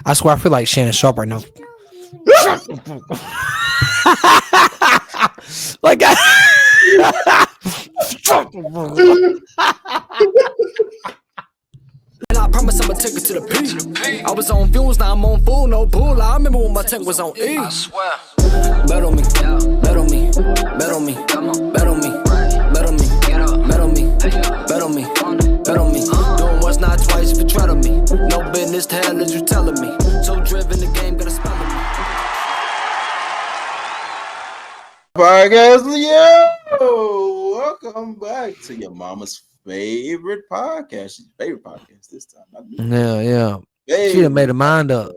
I swear, I feel like Shannon Sharp right now. Like, and I promise I'ma take it to the P. I was on fumes, now I'm on full, no pool. I remember when my tank was on E. I swear. Bet on me, bet on me, bet on me, bet on me, bet on me, bet on me, bet on me, bet on me. Doing once, not twice, if you try to me. No business to hell as you telling me. So driven, the game gotta spell me. Podcast, yo, welcome back to your mama's favorite podcast. Your favorite podcast this time. Yeah. She done made her mind up.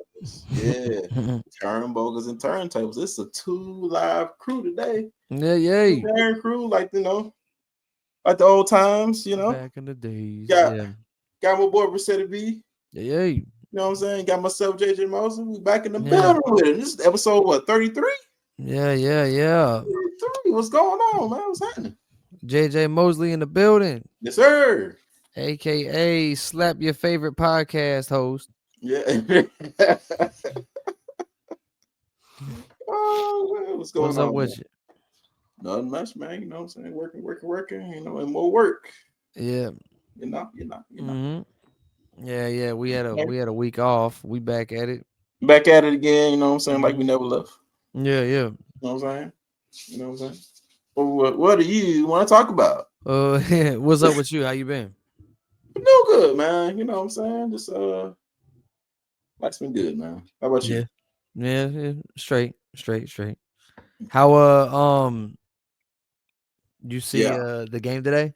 Yeah. Turnbuckles and Turntables. This is a 2 live crew today. Yeah. Two crew, like like the old times, Back in the days. Got my boy Rosetta B. Yeah. You know what I'm saying? Got myself JJ Mosley. We back in the building with it. This is episode 33? Yeah. 33. What's going on, man? What's happening? JJ Mosley in the building. Yes, sir. AKA slap your favorite podcast host. Yeah. Oh, man, what's going on? What's up with you? Nothing much, man. You know what I'm saying? Working, and more work. Yeah. You know. Mm-hmm. Yeah. We had a week off. We back at it. Back at it again, you know what I'm saying? Like we never left. Yeah. You know what I'm saying? Well, what do you want to talk about? What's up with you? How you been? No good, man. You know what I'm saying? Just life's been good, man. How about you? Yeah. Straight. How you see the game today?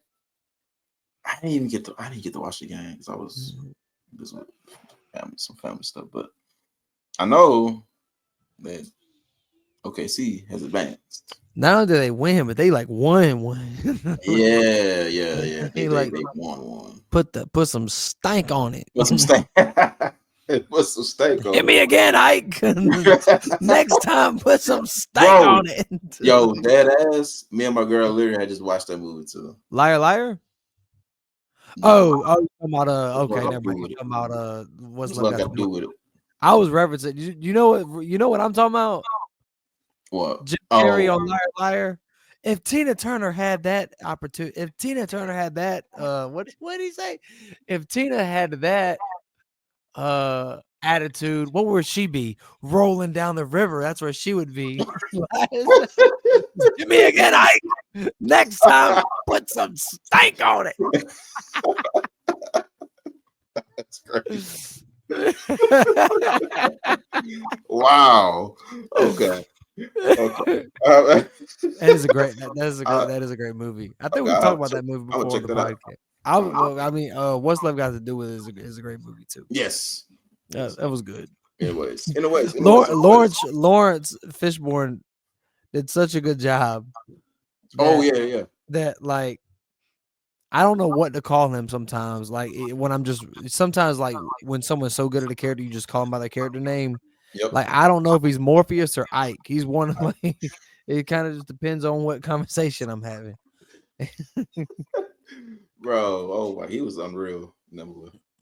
I didn't even get to watch the game because I was just with some family stuff, but I know that OKC has advanced. Not only did they win, but they like won. Yeah. They won. Put some stank on it. Put some stank. Put some stank on it. Hit me again, Ike. Next time, put some stank on it. Yo, dead ass. Me and my girl literally had just watched that movie too. Liar. No. Oh, talking about okay, never mind. Talking about what's left got to do with it. I was referencing. You know what I'm talking about? What? Jim Carrey on Liar. If Tina Turner had that opportunity, what did he say? If Tina had that attitude, what would she be? Rolling down the river. That's where she would be. Give me again, Ike. Next time, put some stank on it. That's crazy. Wow. Okay. That is a great movie. I think we talked about that movie before on the podcast. What's Love Got to Do with It is a great movie too. Yes. That was good. Anyways. Lawrence Fishburne did such a good job. Yeah. That like I don't know what to call him sometimes. Like sometimes like when someone's so good at a character, you just call him by their character name. Yep. Like I don't know if he's Morpheus or Ike. He's one of it kind of just depends on what conversation I'm having. Bro, he was unreal.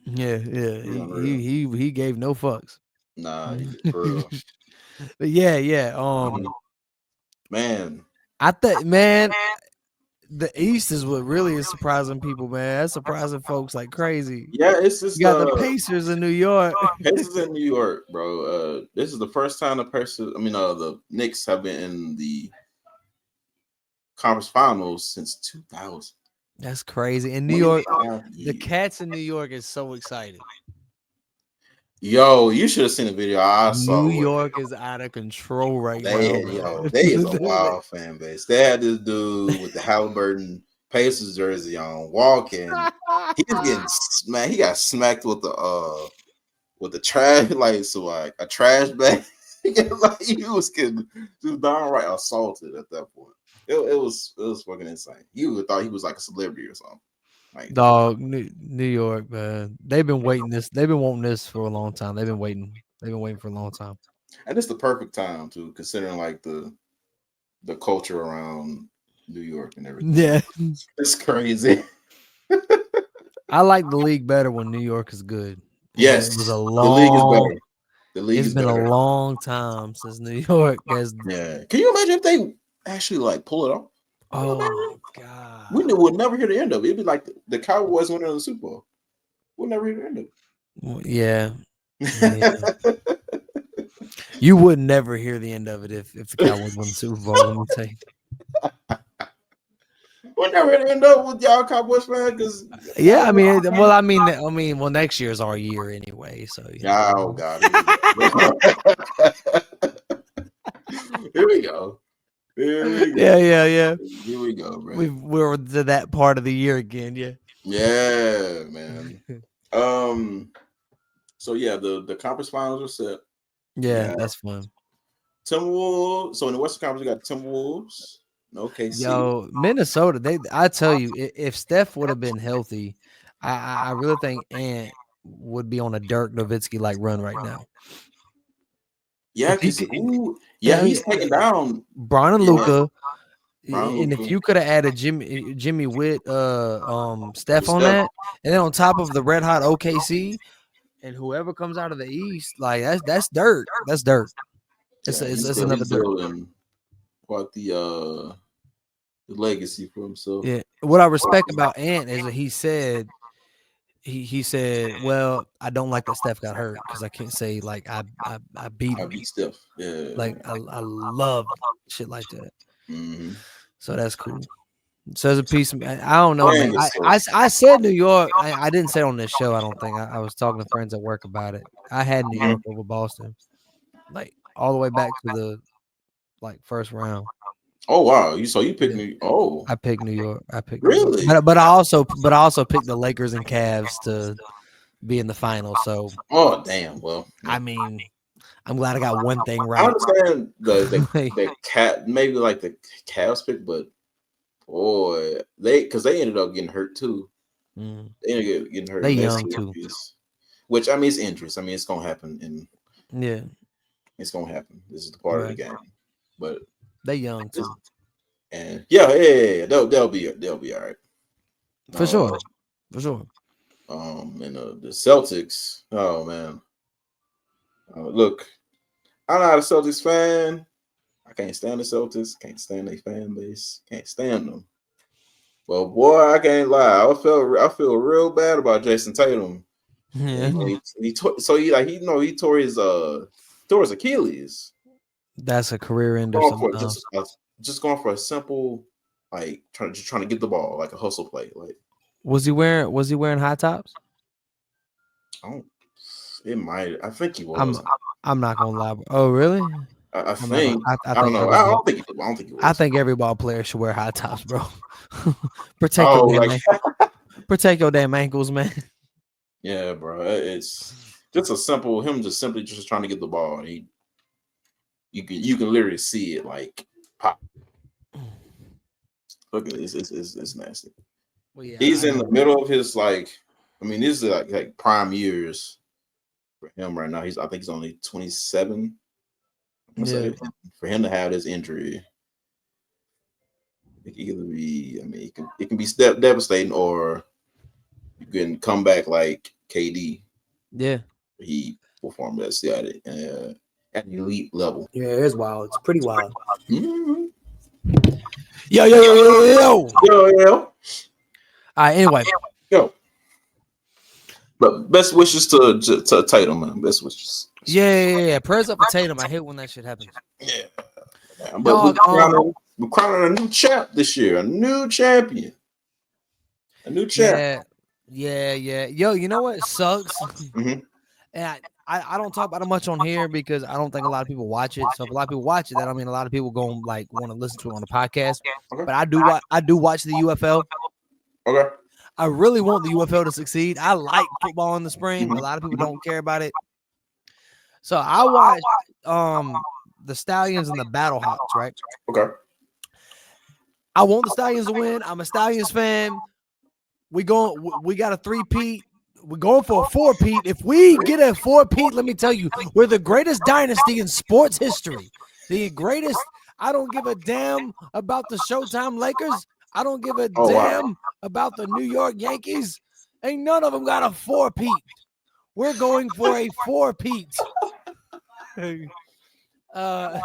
Yeah. He gave no fucks. Nah, for real. But yeah. Man. I think the East is what really is surprising people, man. That's surprising folks like crazy. Yeah, it's just you got the Pacers in New York. Pacers in New York, bro. This is the first time the Knicks have been in the conference finals since 2000. That's crazy. In New York, the Cats in New York is so excited. Yo, you should have seen the video I saw. New York is out of control right now. They is a wild fan base. They had this dude with the Halliburton Pacers jersey on walking. He was getting smacked. He got smacked with the trash, like a trash bag. Like he was getting just downright assaulted at that point. It was fucking insane. You would thought he was like a celebrity or something. Like, dog, New York, man. They've been waiting this. They've been wanting this for a long time. They've been waiting for a long time. And it's the perfect time too, considering like the culture around New York and everything. Yeah, it's crazy. I like the league better when New York is good. Yes, it was a the league is better. The league It's is been better. a long time since New York has. Yeah. Can you imagine if they actually like pull it off? Oh God. We would never hear the end of it. It'd be like the Cowboys winning the Super Bowl. We'll never hear the end of it. Yeah. You would never hear the end of it if the Cowboys won the Super Bowl. Let me tell you. We'll never end up with y'all Cowboys fans because Yeah, well, next year's our year anyway. So oh God, here we go. Here we go. Yeah. Here we go, bro. We're to that part of the year again. Yeah, man. So yeah, the conference finals are set. Yeah, that's fun. Timberwolves. So in the Western Conference, we got Timberwolves. OKC. Yo, Minnesota. I tell you, if Steph would have been healthy, I really think Ant would be on a Dirk Nowitzki like run right now. Yeah, he's taking down Bron and Luka. And if you could have added Jimmy Witt, Steph on that, and then on top of the red hot OKC, and whoever comes out of the East, like that's Dirk. That's Dirk. It's another Dirk. Quite the legacy for himself. Yeah. What I respect about Ant is that he said, well, I don't like that Steph got hurt because I can't say like I beat him. I beat Steph. Yeah. Like I love shit like that. Mm-hmm. So that's cool. So as a piece of, I don't know, man. I said New York. I didn't say it on this show. I don't think. I was talking to friends at work about it. I had New York over Boston, like all the way back to the first round. Oh wow! You picked New? Oh, I picked New York. Really? But I also picked the Lakers and Cavs to be in the final. So oh damn. Well, I mean, I'm glad I got one thing right. I understand the cat maybe like the Cavs pick, but boy, they ended up getting hurt too. Mm. They ended up getting hurt. They young too. Which I mean, it's injuries. I mean, it's gonna happen. Yeah, it's gonna happen. This is the part of the game. But they young too. And yeah. They'll be all right. For sure. And the Celtics. Oh man. Look, I'm not a Celtics fan. I can't stand the Celtics. Can't stand their fan base. Can't stand them. Well, boy, I can't lie. I feel real bad about Jason Tatum. Yeah. He tore his Achilles. That's a career ender. Just going for a simple, like trying to get the ball, like a hustle play. Like, was he wearing high tops? It might. I think he was. I'm not gonna lie. Oh, really? I think. I don't know. I don't think he was. I think every ball player should wear high tops, bro. Protect your damn ankles, man. Yeah, bro. It's just simply just trying to get the ball. And you can literally see it like pop. Look at this. It's nasty. Well, yeah, he's in the middle of his this is like prime years for him right now. I think he's only 27. Yeah. For him to have this injury, it can either be, it can be devastating, or you can come back like KD. Yeah, he performed at an elite level. Yeah, it's wild. It's pretty wild. Mm-hmm. Yo. All right. Anyway, go. But best wishes to Tatum, man. Best wishes. Yeah. Prayers up for Tatum. I hate when that shit happens. Yeah. But we're crowning a new champ this year. A new champion. A new champ. Yeah. Yo, you know what sucks? Mm-hmm. And I don't talk about it much on here because I don't think a lot of people watch it. So if a lot of people watch it, that a lot of people going want to listen to it on the podcast. Okay. But I do watch the UFL. Okay. I really want the UFL to succeed. I like football in the spring. A lot of people don't care about it. So I watch the Stallions and the Battle Hawks, right? Okay. I want the Stallions to win. I'm a Stallions fan. We got a 3-peat. We're going for a 4-peat. If we get a 4-peat, let me tell you, we're the greatest dynasty in sports history. The greatest. I don't give a damn about the Showtime Lakers. I don't give a damn about the New York Yankees. Ain't none of them got a 4-peat. We're going for a 4-peat. uh,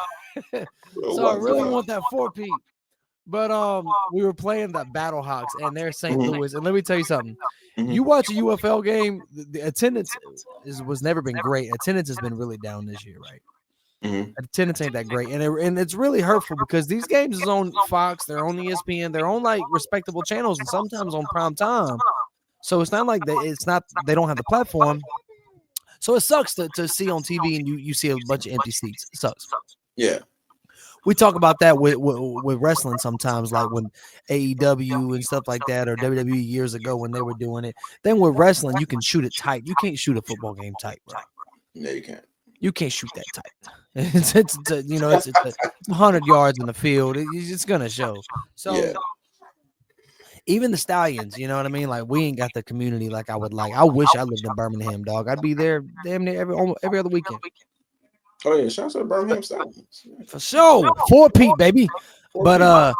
Oh so I my really God. want that 4-peat. But we were playing the Battlehawks, and they're St. Mhm. Louis. And let me tell you something. Mhm. You watch a UFL game, the attendance was never been great. Attendance has been really down this year, right? Mhm. Attendance ain't that great, and it's really hurtful because these games is on Fox, they're on ESPN, they're on like respectable channels, and sometimes on prime time. So it's not like they don't have the platform. So it sucks to see on TV and you see a bunch of empty seats. It sucks. Yeah. We talk about that with wrestling sometimes, like when AEW and stuff like that, or WWE years ago when they were doing it. Then with wrestling, you can shoot it tight. You can't shoot a football game tight, bro. Yeah, you can't. You can't shoot that tight. It's 100 yards in the field. It's gonna show. So Yeah. even the Stallions, you know what I mean? Like we ain't got the community like I would like. I wish I lived in Birmingham, dog. I'd be there damn near every other weekend. Oh yeah, shout out to Birmingham Stallions. For sure. 4-peat, baby. But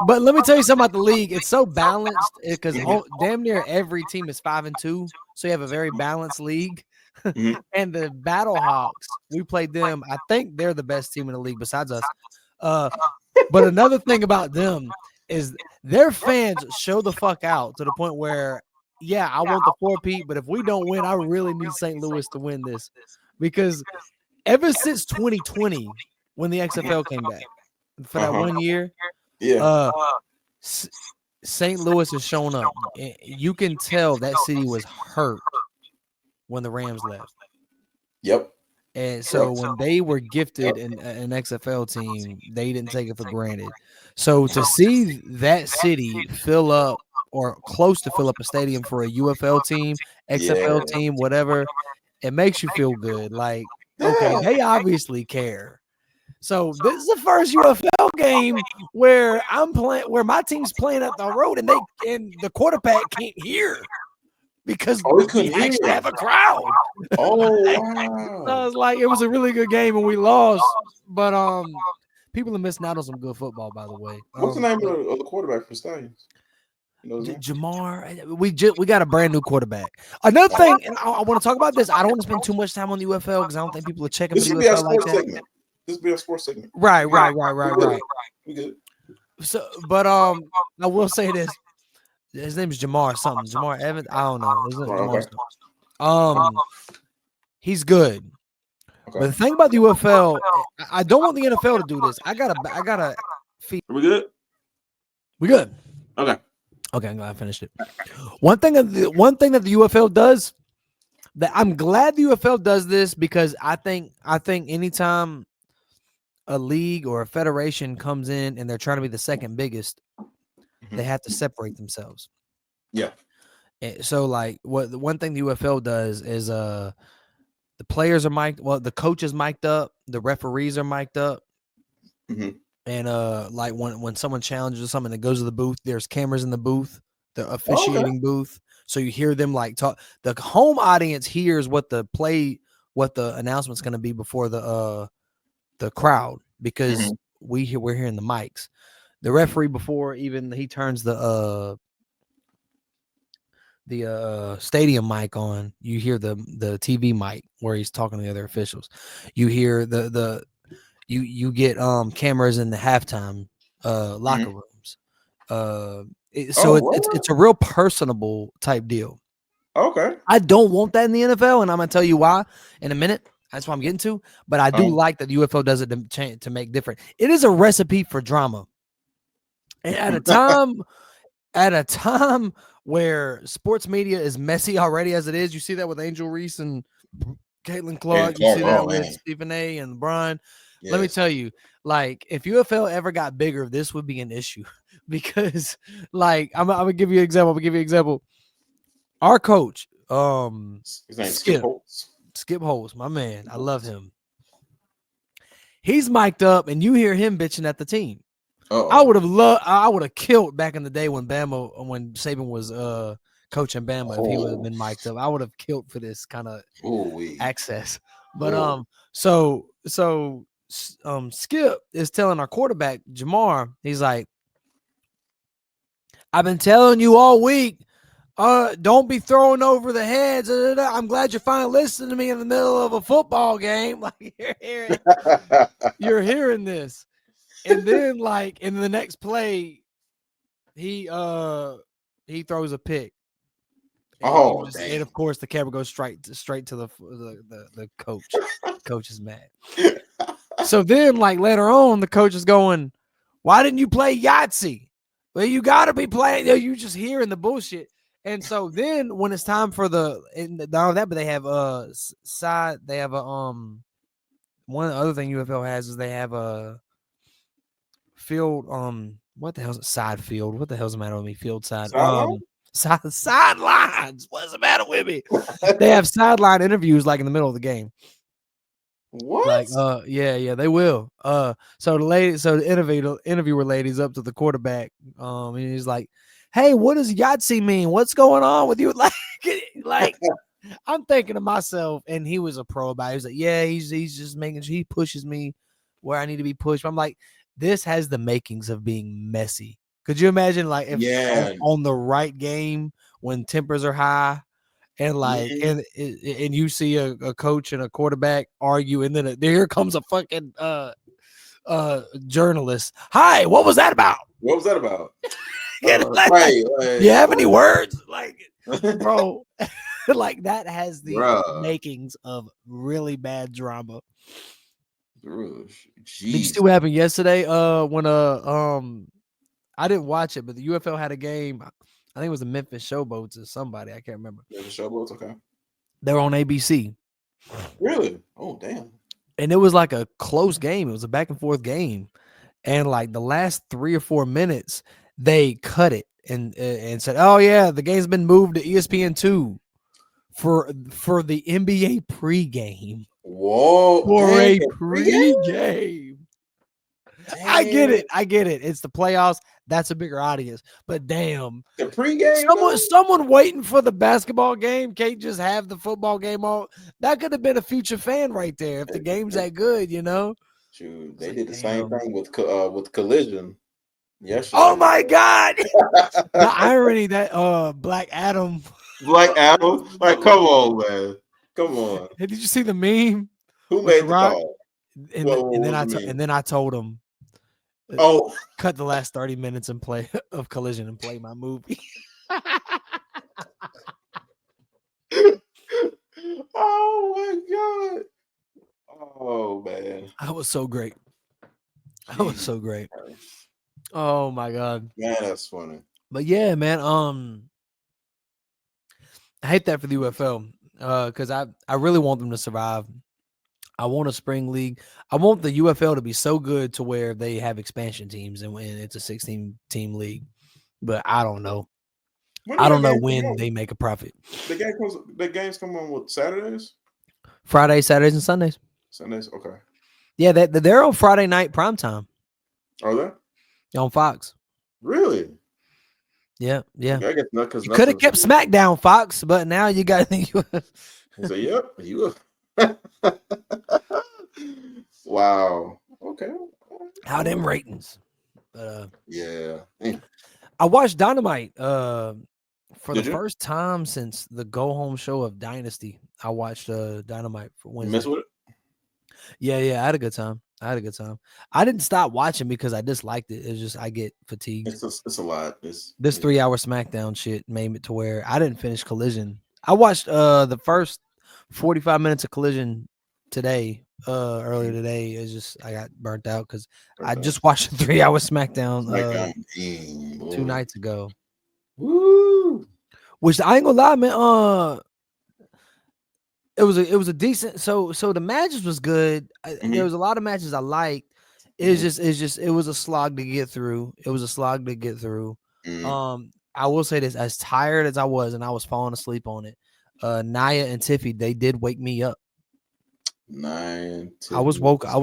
but let me tell you something about the league. It's so balanced because damn near every team is 5-2. So you have a very balanced league. Mhm. And the Battlehawks, we played them. I think they're the best team in the league besides us. But another thing about them is their fans show the fuck out to the point where, yeah, I want the 4-peat, but if we don't win, I really need St. Louis to win this. Because ever since 2020, when the XFL came back for that 1 year, Yeah. St. Louis has shown up. You can tell that city was hurt when the Rams left. Yep. And so when they were gifted an XFL team, they didn't take it for granted. So to see that city fill up or close to fill up a stadium for a UFL team, XFL team, whatever, it makes you feel good. Like, okay, they obviously care. So this is the first UFL game where where my team's playing up the road and the quarterback can't hear because we actually have a crowd. Oh So I wow. was like, it was a really good game and we lost, but people are missing out on some good football, by the way. What's the name of the quarterback for Stallions? Jamar, we got a brand new quarterback. Another thing, and I want to talk about this. I don't want to spend too much time on the UFL because I don't think people are checking This for should the be our UFL like sports that. segment. This be a sports segment. Right. We good. So, but I will say this: his name is Jamar something. Jamar Evans. I don't know. His name is Jamar something. He's good. Okay. But the thing about the UFL, I don't want the NFL to do this. I gotta feed. Are we good? We good. Okay. Okay, I'm glad I finished it. One thing that the UFL does, that I'm glad the UFL does this because I think anytime a league or a federation comes in and they're trying to be the second biggest, they have to separate themselves. Yeah. And so like the one thing the UFL does is the players are mic'd, the coaches mic'd up, the referees are mic'd up. Mm-hmm. And like when someone challenges something that goes to the booth, there's cameras in the booth, the officiating booth. So you hear them like talk. The home audience hears what the announcement's going to be before the crowd because we're hearing the mics. The referee before even he turns the stadium mic on, you hear the TV mic where he's talking to the other officials. You hear you get cameras in the halftime locker rooms. It's a real personable type deal. Okay. I don't want that in the NFL, and I'm gonna tell you why in a minute. That's what I'm getting to. But I do like that the UFL does it to make different. It is a recipe for drama. And at a time where sports media is messy already as it is, you see that with Angel Reese and Caitlin Clark. You see that with Stephen A. and Brian. Yes. Let me tell you, like, if UFL ever got bigger, this would be an issue because, like, I'm gonna give you an example. Our coach, his name's Skip Holtz. Skip Holtz, my man. I love him. He's mic'd up, and you hear him bitching at the team. I would have killed back in the day when Saban was coaching Bama. If he would have been mic'd up, I would have killed for this kind of access. But so Skip is telling our quarterback Jamar, he's like, I've been telling you all week, don't be throwing over the heads. I'm glad you're finally listening to me in the middle of a football game. Like you're hearing this. And then like in the next play, he throws a pick. And damn. and of course the camera goes straight to the coach. Coach is mad. So then like later on, the coach is going, why didn't you play Yahtzee? Well, you gotta be playing. You just hearing the bullshit. And so then when it's time for not only that, but they have side. They have a one other thing UFL has is they have a field. What the hell's it? Side field? What the hell's the matter with me? Field side. Sidelines. What's the matter with me? They have sideline interviews like in the middle of the game. What? Like, yeah, they will. So the interviewer lady's up to the quarterback. And he's like, "Hey, what does Yahtzee mean? What's going on with you?" Like, I'm thinking to myself, and he was a pro about it. He was like, "Yeah, he's just making sure he pushes me where I need to be pushed." I'm like, this has the makings of being messy. Could you imagine, like, if on the right game when tempers are high? And like, and you see a coach and a quarterback argue, and then here comes a fucking journalist. Hi, what was that about? What was that about? You have any words? Like, bro, like that has the makings of really bad drama. Did you see what happened yesterday? When I didn't watch it, but the UFL had a game. I think it was the Memphis Showboats or somebody. I can't remember. Yeah, the Showboats, okay. They were on ABC. Really? Oh, damn. And it was like a close game. It was a back and forth game. And like the last 3 or 4 minutes, they cut it and said, "Oh yeah, the game's been moved to ESPN2 for the NBA pregame." Whoa. For a pregame. I get it. It's the playoffs. That's a bigger audience. But damn, the pregame. Someone waiting for the basketball game can't just have the football game on. That could have been a future fan right there if the game's that good, you know. Shoot, they did the same thing with Collision. Yes. Oh my God. The irony that Black Adam. Like, come on, man. Come on. Hey, did you see the meme? Who made the call? And then I told him, cut the last 30 minutes and play of Collision and play my movie. Oh my God. Oh man. I was so great. Oh my God. Man, that's funny. But yeah, man, I hate that for the UFL. Because I really want them to survive. I want a spring league. I want the UFL to be so good to where they have expansion teams and it's a 16-team league. But I don't know. I don't know when they make a profit. The games come on with Saturdays? Fridays, Saturdays, and Sundays. Sundays, okay. Yeah, they're on Friday night primetime. Are they? On Fox. Really? Yeah. Okay, I guess not, because you could have kept SmackDown, Fox, but now you got so yep, you wow. Okay. How them ratings? But yeah. I watched Dynamite for the first time since the go home show of Dynasty. I watched Dynamite for Wednesday. You mess with it? Yeah, I had a good time. I didn't stop watching because I disliked it. It's just I get fatigued. It's a lot. This 3-hour SmackDown shit made it to where I didn't finish Collision. I watched the first 45 minutes of Collision today, earlier today. It's just I got burnt out because I just watched a 3-hour SmackDown 2 nights ago. Woo! Which I ain't gonna lie, man. It was a decent. So the matches was good. There was a lot of matches I liked. It was a slog to get through. I will say this: as tired as I was, and I was falling asleep on it. Nia and Tiffy, they did wake me up. I was woke up.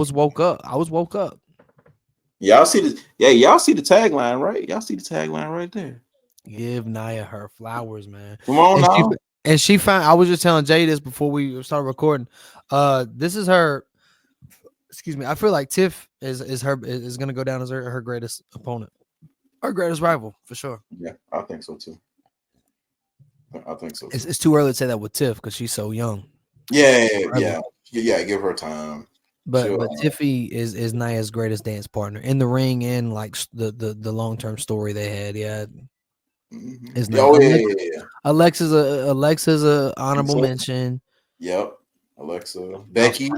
Y'all see the tagline, right? Y'all see the tagline right there. Give Nia her flowers, man. Come on now. And she found. I was just telling Jay this before we started recording. This is her. Excuse me. I feel like Tiff is gonna go down as her greatest opponent, her greatest rival for sure. Yeah, I think so too. I think so. It's too early to say that with Tiff because she's so young. Yeah. Give her time. But Tiffy is Nia's greatest dance partner in the ring and like the long term story they had. Yeah, is Alexa's a honorable mention. Yep, Alexa, Becky.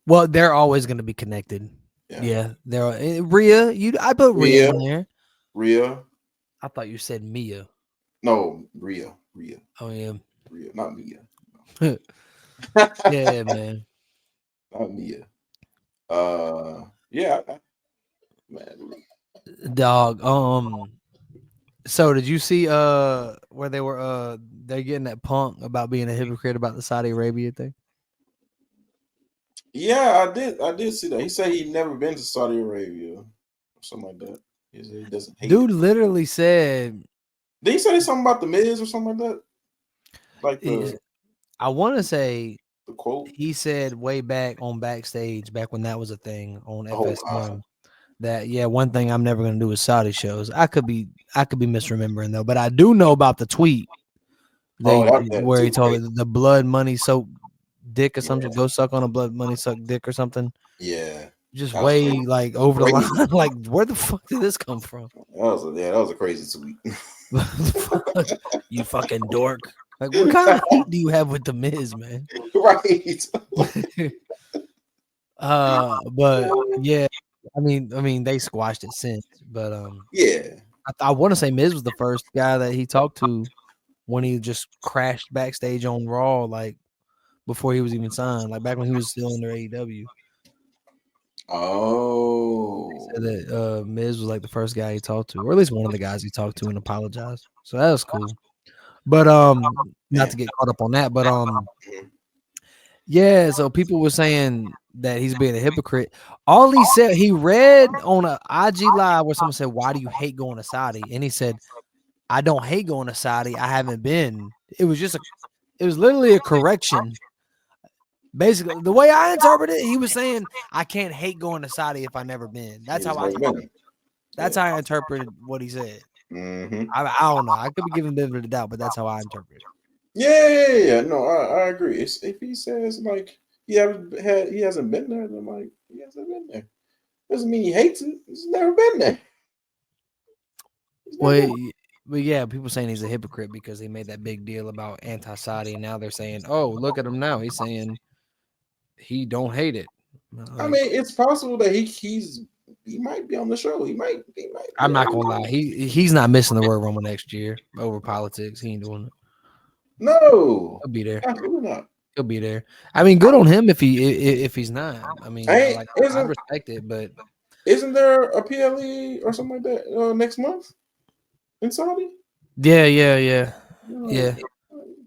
Well, they're always going to be connected. Yeah, they're Rhea. I put Rhea in there. Rhea. I thought you said Mia. No, Rhea. Oh yeah, Rhea, not Mia. Yeah, man. Not Mia. Man. Dog. So did you see where they were they're getting that Punk about being a hypocrite about the Saudi Arabia thing? Yeah, I did see that. He said he'd never been to Saudi Arabia or something like that. He said he doesn't hate Dude it. literally said. Did he say something about the Miz or something like that? Like I want to say the quote. He said way back on Backstage, back when that was a thing on FS1, that one thing I'm never gonna do is Saudi shows. I could be misremembering though, but I do know about the tweet where he told the blood money soaked dick or something. Go suck on a blood money sucked dick or something. Yeah. Just way like over the line. Like, where the fuck did this come from? That was a crazy tweet. You fucking dork. Like, what kind of heat do you have with the Miz, man? Right. But yeah, I mean, they squashed it since. But I want to say Miz was the first guy that he talked to when he just crashed backstage on Raw, like before he was even signed, like back when he was still under AEW. Oh, he said that Miz was like the first guy he talked to, or at least one of the guys he talked to, and apologized. So that was cool. But not to get caught up on that, but yeah. So people were saying that he's being a hypocrite. All he said, he read on a IG live where someone said, "Why do you hate going to Saudi?" And he said, "I don't hate going to Saudi. I haven't been." It was literally a correction. Basically, the way I interpreted it, he was saying, "I can't hate going to Saudi if I never been." That's how I interpreted what he said. Mm-hmm. I don't know. I could be giving a bit of the doubt, but that's how I interpret it. Yeah. No, I agree. If he says like he hasn't been there, then like he hasn't been there. Doesn't mean he hates it. He's never been there. But yeah, people saying he's a hypocrite because he made that big deal about anti-Saudi, and now they're saying, "Oh, look at him now. He's saying he don't hate it." I mean, it's possible that he might be on the show. He might. I'm not gonna lie. He's not missing the Royal Rumble next year over politics. He ain't doing it. No, he'll be there. Absolutely not. He'll be there. I mean, good on him if he's not. I mean, I respect it, but isn't there a PLE or something like that next month in Saudi? Yeah.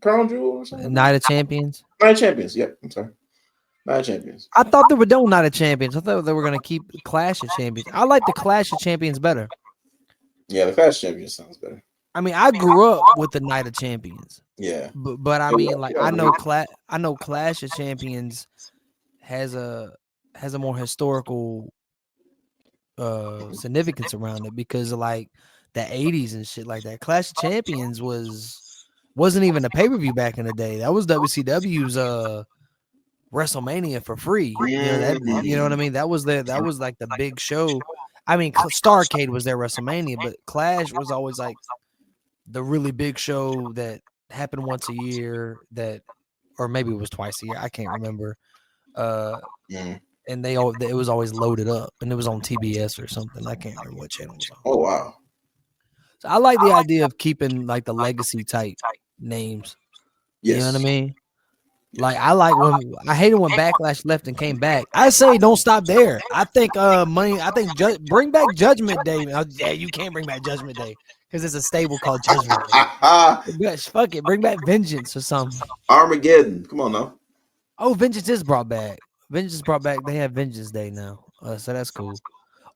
Crown Jewel or something. Night of Champions. Night of Champions. Yep. I'm sorry. Night of Champions. I thought they were doing Night of Champions. I thought they were going to keep Clash of Champions. I like the Clash of Champions better. Yeah, the Clash of Champions sounds better. I mean, I grew up with the Night of Champions. Yeah, but I mean, like I know Clash of Champions has a more historical significance around it because of like the 80s and shit like that. Clash of Champions wasn't even a pay-per-view back in the day. That was WCW's WrestleMania for free. You know what I mean? That was like the big show. I mean, Starrcade was their WrestleMania, but Clash was always like the really big show that happened once a year, or maybe it was twice a year. I can't remember. And it was always loaded up, and it was on TBS or something. I can't remember what channel it was on. Oh wow! So I like the idea of keeping like the legacy type names. Yes. You know what I mean? Like I hated when Backlash left and came back. I say don't stop there. I think bring back Judgment Day. Yeah, you can't bring back Judgment Day because it's a stable called Judgment Day. Fuck it, bring back Vengeance or something. Armageddon, come on now. Oh, Vengeance is brought back. They have Vengeance Day now, so that's cool.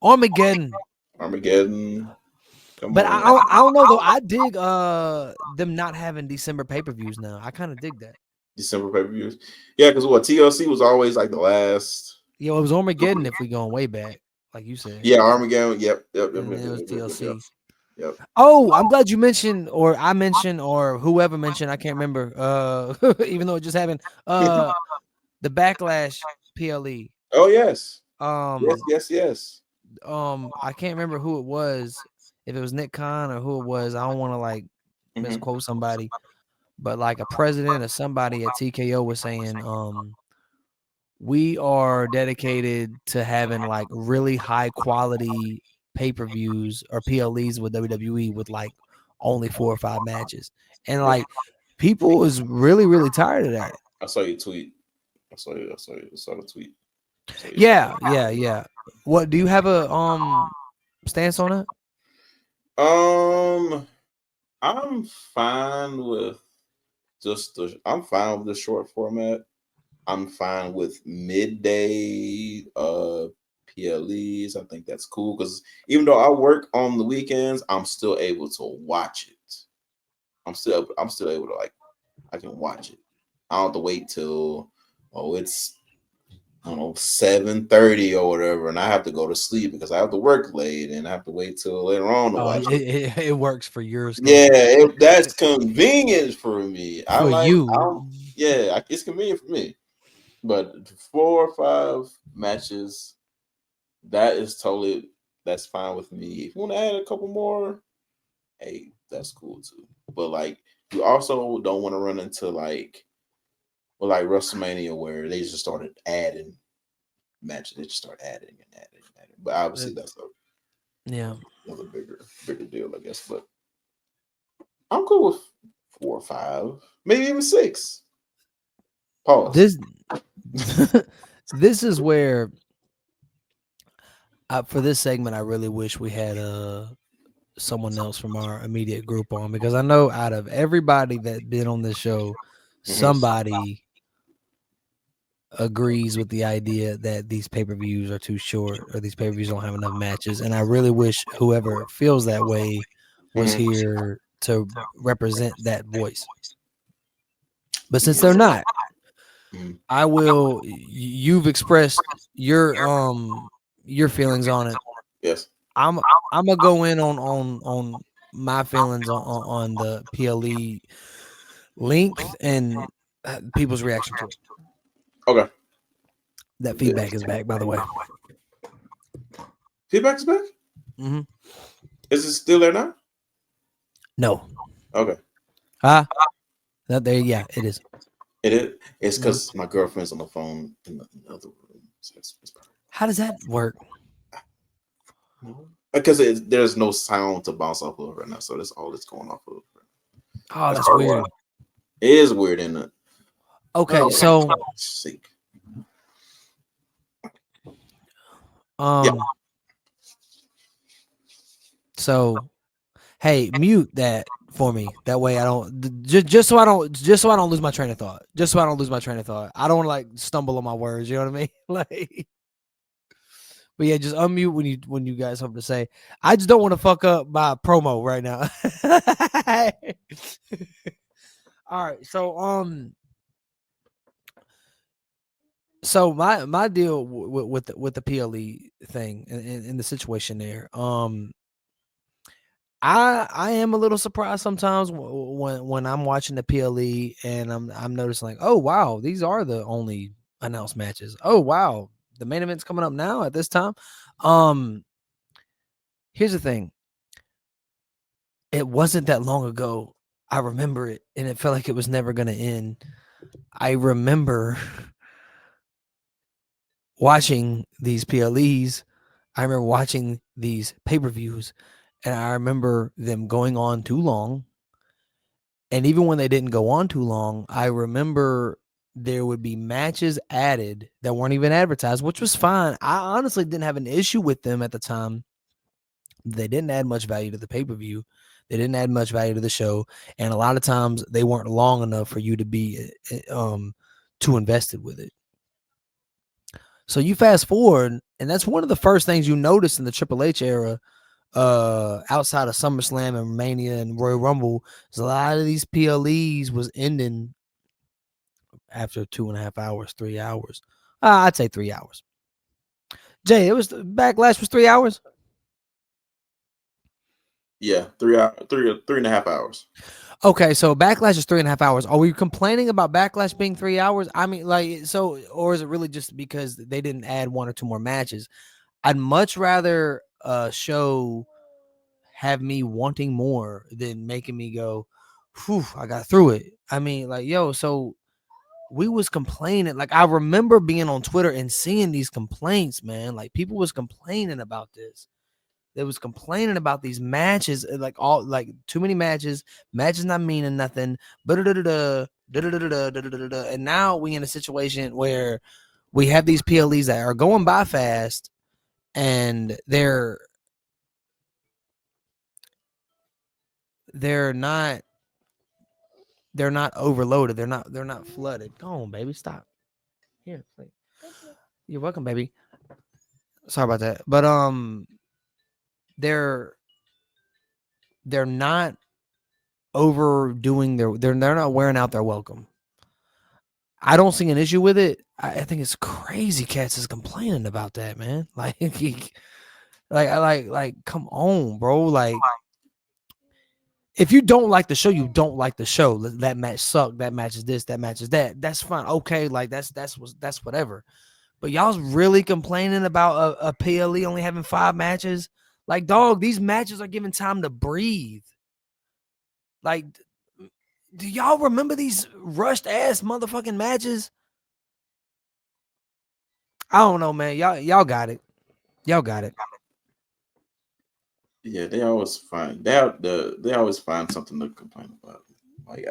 Armageddon. But I don't know though. I dig them not having December pay-per-views now. I kind of dig that. December pay-per-views. Yeah, because TLC was always like the last. Yeah, it was Armageddon if we going way back, like you said. Yeah, Armageddon. Yep. And it was TLC. Yep. Oh, I'm glad you mentioned, or I mentioned, or whoever mentioned. I can't remember. Even though it just happened. The Backlash PLE. Oh yes. Um, Yes. Yes. Yes. I can't remember who it was. If it was Nick Khan or who it was, I don't want to like Mm-hmm. misquote somebody, but like a president or somebody at TKO was saying, we are dedicated to having like really high quality pay-per-views or PLEs with WWE with like only 4 or 5 matches. And Yep. like people is really, really tired of that. I saw your tweet. I saw you. I saw you. I saw the tweet. So Yeah. What do you have a stance on it? I'm fine with I'm fine with the short format. I'm fine with midday PLEs. I think that's cool because even though I work on the weekends, I'm still able to watch it. I'm still able to like I can watch it. I don't have to wait till it's I don't know 7:30 or whatever, and I have to go to sleep because I have to work late and I have to wait till later on to Oh, watch it. it works for your Yeah, schedule. that's convenient for me. For you. It's convenient for me. But 4 or 5 matches, that's fine with me. If you want to add a couple more, hey, that's cool too. But like, you also don't want to run into like WrestleMania where they just started adding matches. They just start adding and adding and adding. But obviously, that's Yeah. another bigger deal, I guess. But I'm cool with 4 or 5, maybe even 6. Pause. This this is where for this segment I really wish we had someone else from our immediate group on, because I know out of everybody that been on this show, somebody agrees with the idea that these pay-per-views are too short or these pay-per-views don't have enough matches. And I really wish whoever feels that way was here to represent that voice. But since they're not, I will. You've expressed your feelings on it. Yes. I'm gonna go in on my feelings on the PLE length and people's reaction to it. Okay. That feedback is back, by the way. Feedback is back? Mm-hmm. Is it still there now? No. Okay. That there, yeah, it is. It is. It's because my girlfriend's on the phone in the other room. So it's how does that work? Because there's no sound to bounce off of right now, so that's all that's going off of. Oh, that's weird. It is weird, isn't it? Okay, so yeah. So hey, mute that for me. That way I don't just so I don't lose my train of thought. Just so I don't lose my train of thought. I don't want to like stumble on my words, you know what I mean? Like, but yeah, just unmute when you guys have something to say. I just don't want to fuck up my promo right now. All right, so my deal with the PLE thing in the situation there, I am a little surprised sometimes when I'm watching the PLE and I'm noticing like, oh wow, these are the only announced matches. Oh wow, the main event's coming up now at this time. Here's the thing. It wasn't that long ago. I remember it, and it felt like it was never going to end. I remember watching these PLEs. I remember watching these pay-per-views, and I remember them going on too long. And even when they didn't go on too long, I remember there would be matches added that weren't even advertised, which was fine. I honestly didn't have an issue with them at the time. They didn't add much value to the pay-per-view. They didn't add much value to the show. And a lot of times they weren't long enough for you to be too invested with it. So you fast forward, and that's one of the first things you notice in the Triple H era, outside of SummerSlam and Mania and Royal Rumble, is a lot of these PLEs was ending after 2.5 hours, 3 hours. I'd say 3 hours. Jay, it was Backlash was 3 hours. Yeah, 3.5 hours. Okay, so Backlash is 3.5 hours. Are we complaining about Backlash being 3 hours? I mean, like, so, or is it really just because they didn't add 1 or 2 more matches? I'd much rather a show have me wanting more than making me go, whew, I got through it. I mean, like, yo, so we was complaining. Like, I remember being on Twitter and seeing these complaints, man. Like, people was complaining about this. They was complaining about these matches, like all like too many matches not meaning nothing. And now we in a situation where we have these PLEs that are going by fast, and they're not overloaded. They're not flooded. Go on, baby, stop. Here, play. You're welcome, baby. Sorry about that, but they're not overdoing they're not wearing out their welcome. I don't see an issue with it. I think it's crazy cats is complaining about that, man. Like, come on, bro. Like, if you don't like the show, you don't like the show. That match sucked. That match is this. That match is that. That's fine. Okay, like that's whatever. But y'all's really complaining about a PLE only having 5 matches. Like, dog, these matches are given time to breathe. Like, do y'all remember these rushed ass motherfucking matches? I don't know, man. Y'all got it. Y'all got it. Yeah, they always find they always find something to complain about. Like,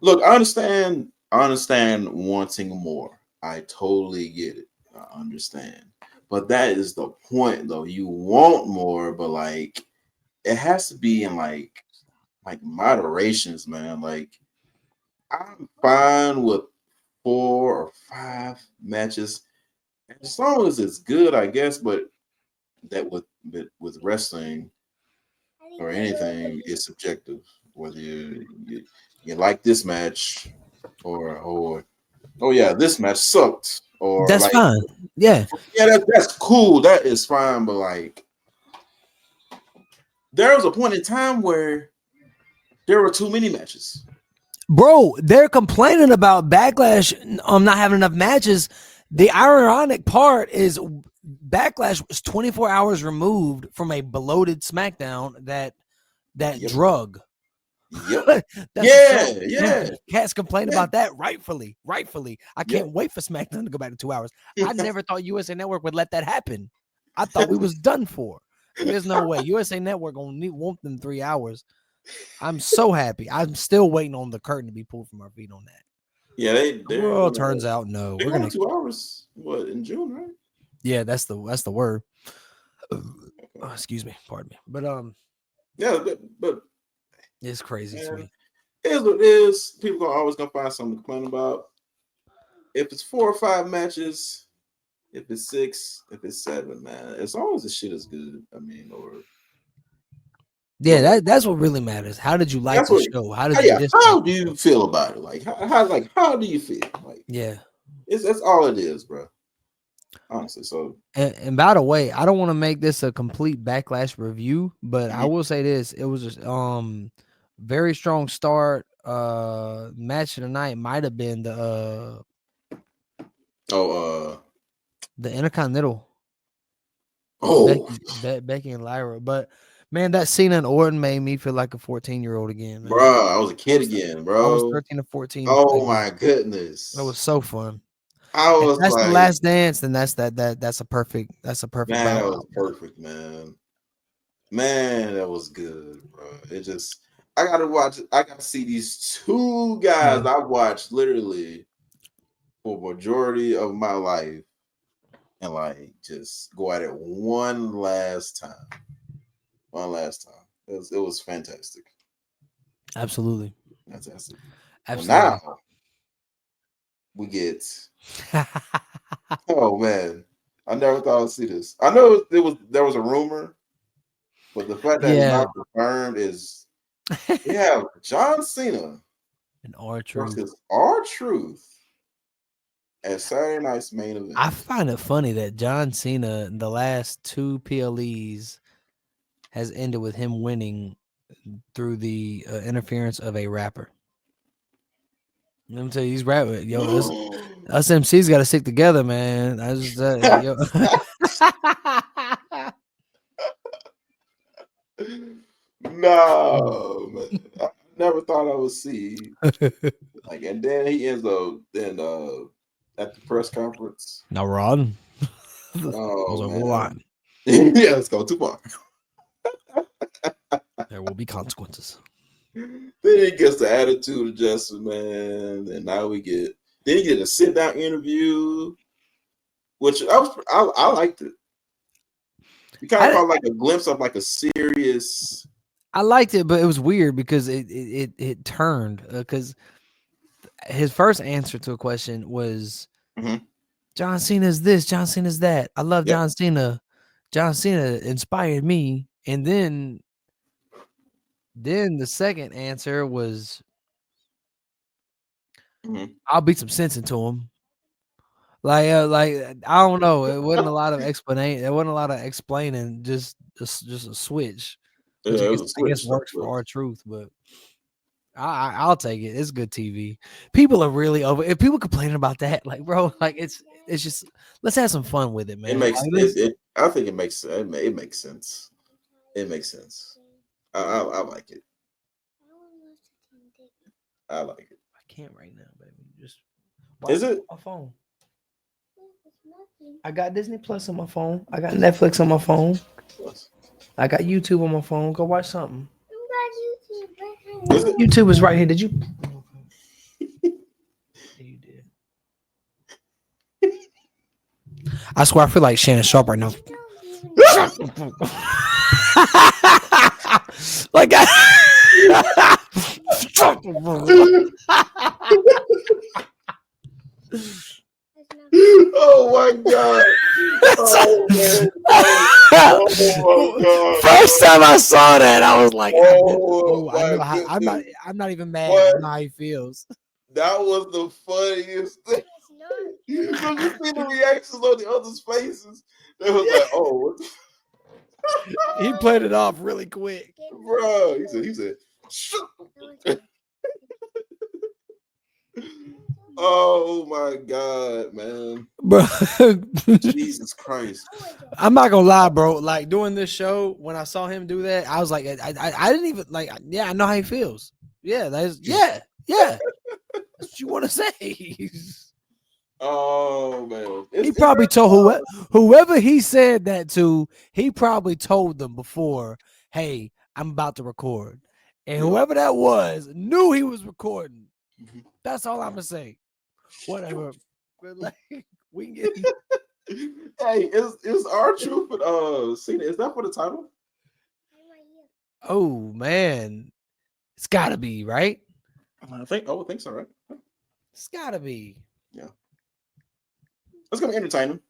look, I understand wanting more. I totally get it. I understand. But that is the point, though. You want more, but like it has to be in like moderations, man. Like, I'm fine with 4 or 5 matches as long as it's good, I guess. But that with wrestling or anything is subjective. Whether you like this match or oh yeah, this match sucked, or That's like, fine. Yeah. yeah, that's cool, that is fine. But like, there was a point in time where there were too many matches. Bro, they're complaining about Backlash not having enough matches. The ironic part is Backlash was 24 hours removed from a bloated SmackDown that Yep. drug. Yep. That's yeah. Cats complain about that rightfully. I can't Yep. wait for SmackDown to go back to 2 hours. I never thought USA Network would let that happen. I thought we was done for. There's no way USA Network gonna want them 3 hours. I'm so happy. I'm still waiting on the curtain to be pulled from our feet on that. Yeah, Well, turns out no. they're We're going gonna 2 hours. What, in June, right? Yeah, that's the word. Oh, excuse me, pardon me. But Yeah, but it's crazy to me. It is what it is. People are always gonna find something to complain about. If it's 4 or 5 matches, if it's 6, if it's 7, man, as long as the shit is good. I mean, Yeah, that's what really matters. How did you like the show? How did you dislike? How do you feel about it? Like, how do you feel? Like, yeah, that's all it is, bro. Honestly, so. And by the way, I don't want to make this a complete Backlash review, but I will say this: it was just very strong start. Match of the night might have been the Intercontinental. Becky and Lyra, but man, that Cena and Orton made me feel like a 14-year-old again, man. Bro, I was a kid again, bro. I was 13 or 14. Oh my goodness, it was so fun. I was if that's like, the last dance, then that's a perfect. Man, that was perfect, man. Man, that was good, bro. It just, I gotta watch. I gotta see these 2 guys I watched literally for majority of my life, and like just go at it one last time. It was fantastic. Absolutely. Fantastic. Absolutely. Well, now we get. Oh man, I never thought I'd see this. I know there was a rumor, but the fact that it's not confirmed is we have John Cena and R-Truth versus R-Truth at Saturday night's main event. I find it funny that John Cena, in the last 2 PLEs, has ended with him winning through the interference of a rapper. Let me tell you, these rappers, yo, us MCs got to stick together, man. I just, yo. No, man. I never thought I would see. Like, and then he ends up at the press conference. Now, Rod, those Oh over the man. line. Yeah, let's go too far. There will be consequences. Then he gets the attitude adjustment, man, and now we get. Then he get a sit down interview, which I liked it. You kind of caught like a glimpse of like a serious. I liked it, but it was weird because it turned because his first answer to a question was John Cena's this, John Cena's that. I love John Cena. John Cena inspired me, and then the second answer was I'll beat some sense into him. Like I don't know. It wasn't a lot of explanation. There wasn't a lot of explaining. Just a switch. Which I guess works for R-Truth, but I'll take it. It's good TV. People are really over. If people complaining about that, like, bro, like it's just let's have some fun with it, man. It makes I think it makes sense. It makes sense. I like it. I like it. I can't right now, baby. Just is it my phone? I got Disney Plus on my phone. I got Netflix on my phone. I got YouTube on my phone. Go watch something. YouTube is right here. Did you? You did. I swear, I feel like Shannon Sharp right now. Like oh my god! Oh, man. Oh my god! First time I saw that, I was like, I'm not even mad. I know how he feels. That was the funniest thing. You see the reactions on the others' faces. They was like, "Oh, what the he played it off really quick, bro." He said, "Oh my god, man, bro." Jesus Christ! I'm not gonna lie, bro. Like doing this show, when I saw him do that, I was like, I didn't even like. Yeah, I know how he feels. Yeah, yeah. That's what you want to say. Oh man, he probably told whoever he said that to. He probably told them before, "Hey, I'm about to record," and whoever that was knew he was recording. That's all I'm gonna say. Whatever. But like, we can get. Hey, is R-Truth and Cena? Is that for the title? Oh man, it's gotta be right. I think so, right? It's gotta be. Yeah. It's gonna be entertaining.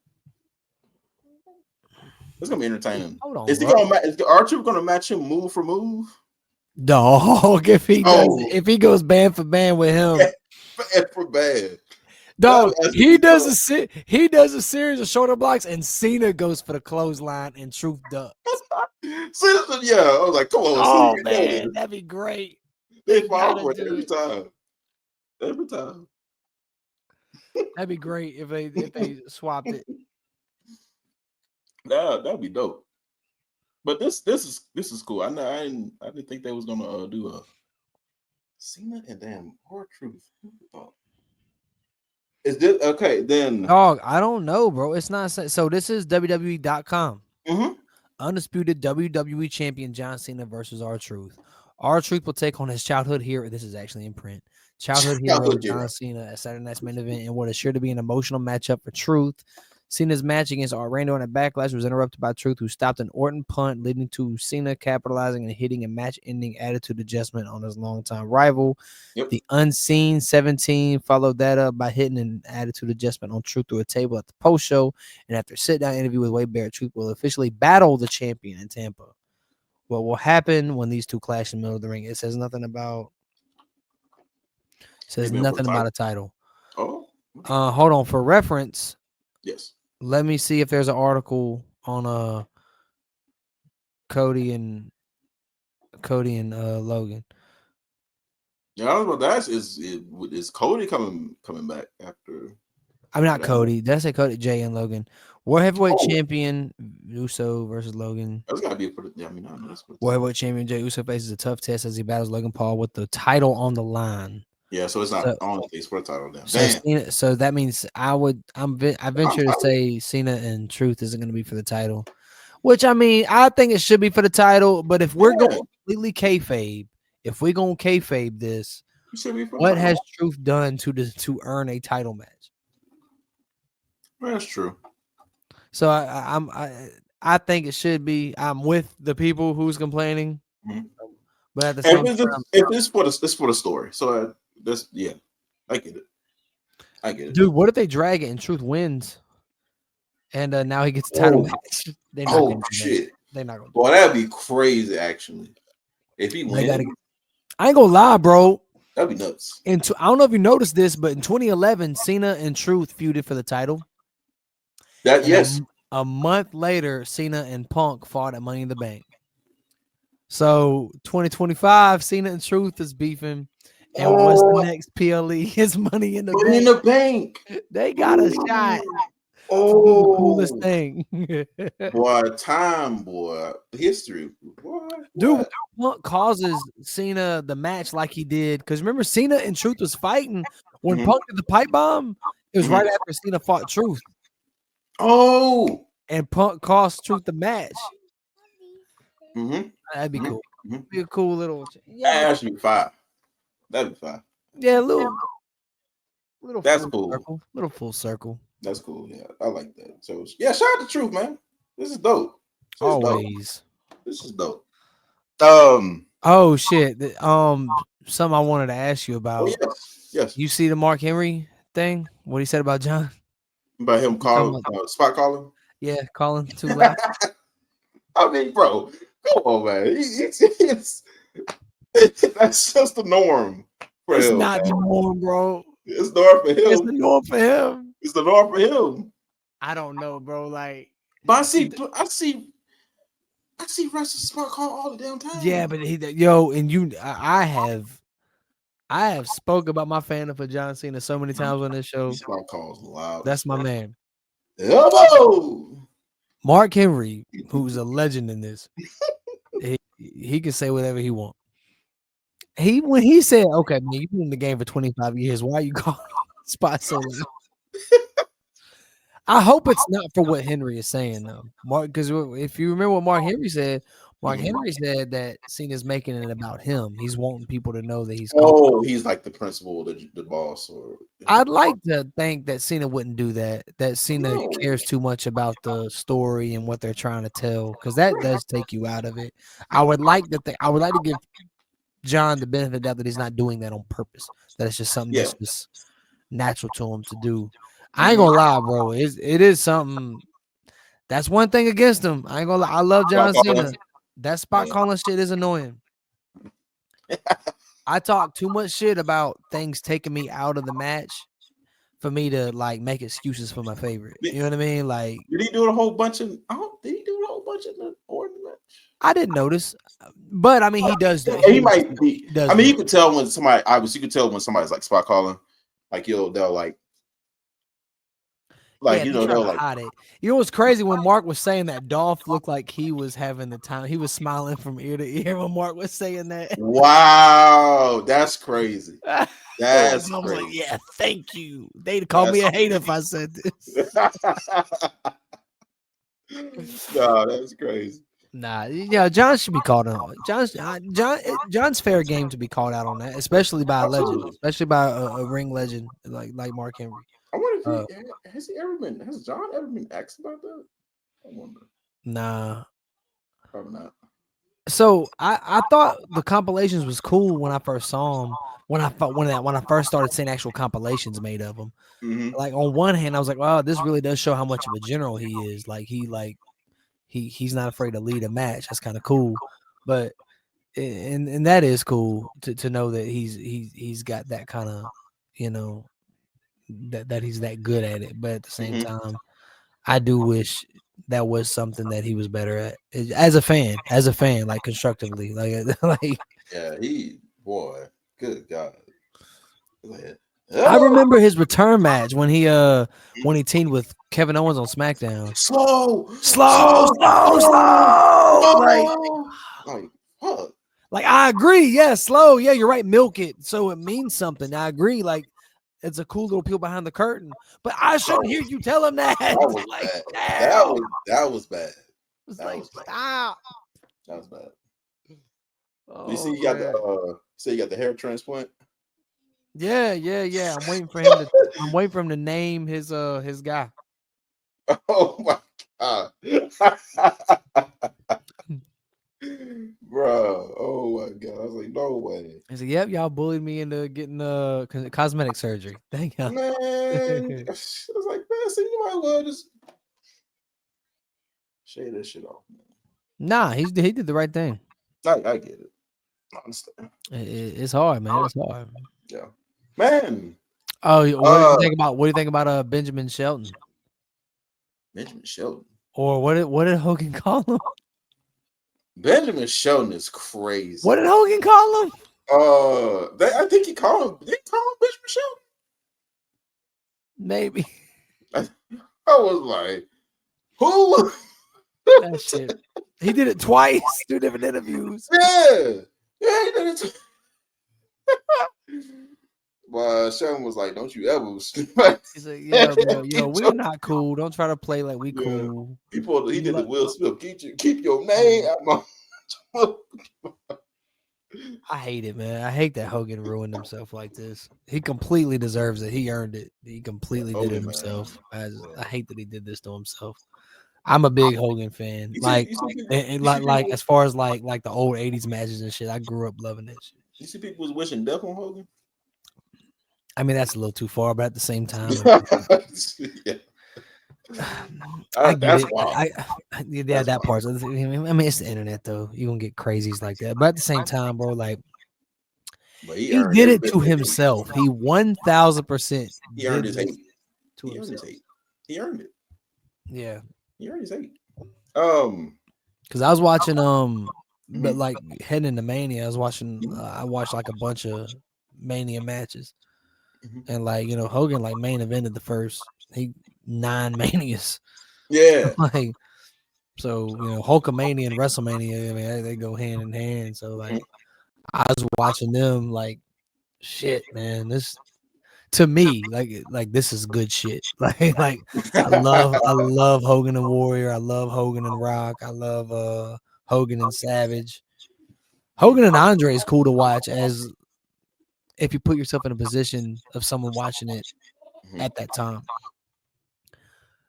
It's gonna be entertaining. Hold on, is R-Truth gonna match him move for move? Dog, if he does, if he goes band for band with him, band for band. Dog, he does a series of shoulder blocks, and Cena goes for the clothesline, and Truth ducks. Yeah, I was like, come on, oh man, that'd be great. They fall for it every time. Every time. That'd be great if they swapped it. That'd be dope. But this is cool. I didn't think they was gonna do a Cena and damn R-Truth. Is this okay? Then dog, I don't know, bro. It's not so. This is WWE.com. Undisputed WWE champion John Cena versus R-Truth. R-Truth will take on his childhood hero. This is actually in print. Childhood hero John Cena at Saturday Night's main event in what is sure to be an emotional matchup for Truth. Cena's match against Orlando in a backlash was interrupted by Truth, who stopped an Orton punt, leading to Cena capitalizing and hitting a match-ending attitude adjustment on his longtime rival. The Unseen 17 followed that up by hitting an attitude adjustment on Truth through a table at the post show. And after a sit-down interview with Wade Barrett, Truth will officially battle the champion in Tampa. What will happen when these two clash in the middle of the ring? It says nothing about. Says nothing about a title. Oh. Hold on, for reference. Yes. Let me see if there's an article on Cody and Logan. Yeah, I was about to ask, is Cody coming back after? I'm not that? Cody. Did I say Cody? Jay and Logan. World Heavyweight Oh. Champion Uso versus Logan. That's gotta be for the. Yeah, I mean, I know that's for the World Heavyweight Champion Jay Uso faces a tough test as he battles Logan Paul with the title on the line. Yeah, so it's not on the for the title then. So that means I venture to say Cena and Truth isn't going to be for the title, which I mean I think it should be for the title. But if we're going completely kayfabe, if we're going kayfabe this, what has Truth done to earn a title match? That's true. So I think it should be. I'm with the people who's complaining, but at the same time, it's for the story. So that's I get it. Dude, what if they drag it and Truth wins, and now he gets a title match? They're not gonna do shit! That. They're not gonna. Boy, that'd be crazy. Actually, if he wins, I ain't gonna lie, bro. That'd be nuts. And I don't know if you noticed this, but in 2011, Cena and Truth feuded for the title. A month later, Cena and Punk fought at Money in the Bank. So 2025, Cena and Truth is beefing. And what's the next PLE? His Money in the Bank. They got a shot. Oh, the coolest thing. boy. History. Boy. Dude, Punk causes Cena the match like he did. Because remember, Cena and Truth was fighting. When Punk did the pipe bomb, it was right after Cena fought Truth. Oh. And Punk cost Truth the match. That'd be cool. Be a cool little. Yeah, that should be fire. That'd be fire. Yeah, little. That's cool. Circle, little full circle. That's cool. Yeah, I like that. So yeah, shout out to Truth, man. This is dope. Always. This is dope. Oh shit. Something I wanted to ask you about. Yes. You see the Mark Henry thing? What he said about John? About him calling spot calling? Yeah, calling too loud. I mean, bro, come on, man. It's that's just the norm for him. It's not the norm, bro. It's the norm for him. It's the norm for him. It's the norm for him. I don't know, bro. Like, but I see wrestlers spot call all the damn time. Yeah, but I have spoke about my fandom for John Cena so many times on this show. Spot calls loud. That's my man. Elbow. Mark Henry, who's a legend in this, he can say whatever he wants. When he said, "Okay, man, you've been in the game for 25 years. Why are you calling spots so loud?" I hope it's not for what Henry is saying, though, Mark. Because if you remember what Mark Henry said that Cena's making it about him. He's wanting people to know that he's. He's like the principal, the boss. I'd like to think that Cena wouldn't do that. That Cena cares too much about the story and what they're trying to tell, because that does take you out of it. I would like to give John the benefit of the doubt that he's not doing that on purpose. That it's just something that's just natural to him to do. I ain't gonna lie, bro. It is something. That's one thing against him. I ain't gonna lie. I love John Cena. That spot calling shit is annoying. I talk too much shit about things taking me out of the match for me to like make excuses for my favorite. You know what I mean? Like, did he do a whole bunch of? Did he do a whole bunch of the order match? I didn't notice, but I mean, he does that. He might be. I mean, you could tell when somebody. Obviously, you could tell when somebody's like spot calling. Like they'll like. Like, they'll like hide it. You know what's crazy? When Mark was saying that, Dolph looked like he was having the time. He was smiling from ear to ear when Mark was saying that. Wow, that's crazy. That's I was crazy. Like, yeah, thank you. They'd call me a hater if I said this. No, that's crazy. Nah, yeah, John should be called out. John's fair game to be called out on that, especially by a legend, especially by a ring legend like Mark Henry. I wonder if has John ever been asked about that? I wonder. Nah. Probably not. So I thought the compilations was cool when I first saw them. When I first started seeing actual compilations made of them. Mm-hmm. Like on one hand, I was like, wow, this really does show how much of a general he is. Like he's not afraid to lead a match. That's kind of cool. But and that is cool to know that he's got that kind of, you know, that he's that good at it. But at the same time, I do wish that was something that he was better at as a fan, like constructively, like. Yeah, good God. Like, I oh, remember his return match when he teamed with Kevin Owens on SmackDown. slow, Slow, slow, slow, slow, slow. slow. Like, fuck. Like I agree. Yeah, slow. Yeah, you're right. Milk it. So it means something. I agree. Like it's a cool little peel behind the curtain. But I shouldn't hear you tell him that. That was Like, bad. damn. That was bad. It's That like, was bad. stop. That was bad. Oh, You see, you got the hair transplant. Yeah. I'm waiting for him to name his guy. Oh my God. Bro, oh my God. I was like, no way. He said, "Yep, y'all bullied me into getting cosmetic surgery. Thank you." Man, I was like, man, so you might well just shave that shit off. Nah, he did the right thing. I get it. I understand. It's hard, man. It's hard. Yeah. Man. Oh, what do you think about Benjamin Shelton? Benjamin Shelton. Or what did Hogan call him? Benjamin Shelton is crazy. What did Hogan call him? I think he called him. Did he call him Benjamin Shelton? Maybe. I was like, who? That shit. He did it twice, 2 different interviews. Yeah, he did it. Well, Shelton was like, "Don't you ever?" He's like, yo, we're not cool. Don't try to play like we cool. He did the Will Smith. Keep your name out my. I hate it, man. I hate that Hogan ruined himself like this. He completely deserves it. He earned it. He completely did it himself. I hate that he did this to himself. I'm a big Hogan fan. Like as far as like the old 80s matches and shit, I grew up loving that shit. You see people was wishing death on Hogan? I mean, that's a little too far, but at the same time, yeah. I get that's it. wild. That part. I mean, it's the internet, though. You're gonna get crazies like that. But at the same time, bro, like he did it to himself. He 1,000%. He earned his hate. He earned his hate. He earned it. Yeah. He earned his hate. Because I was watching but like heading into Mania, I watched like a bunch of Mania matches, and like Hogan like main evented the first 9 Manias. Yeah. Like, so Hulkamania and WrestleMania, I mean they go hand in hand. So like I was watching them like shit, man. This to me like this is good shit. Like I love Hogan and Warrior. I love Hogan and Rock. I love Hogan and Savage. Hogan and Andre is cool to watch as if you put yourself in a position of someone watching it at that time.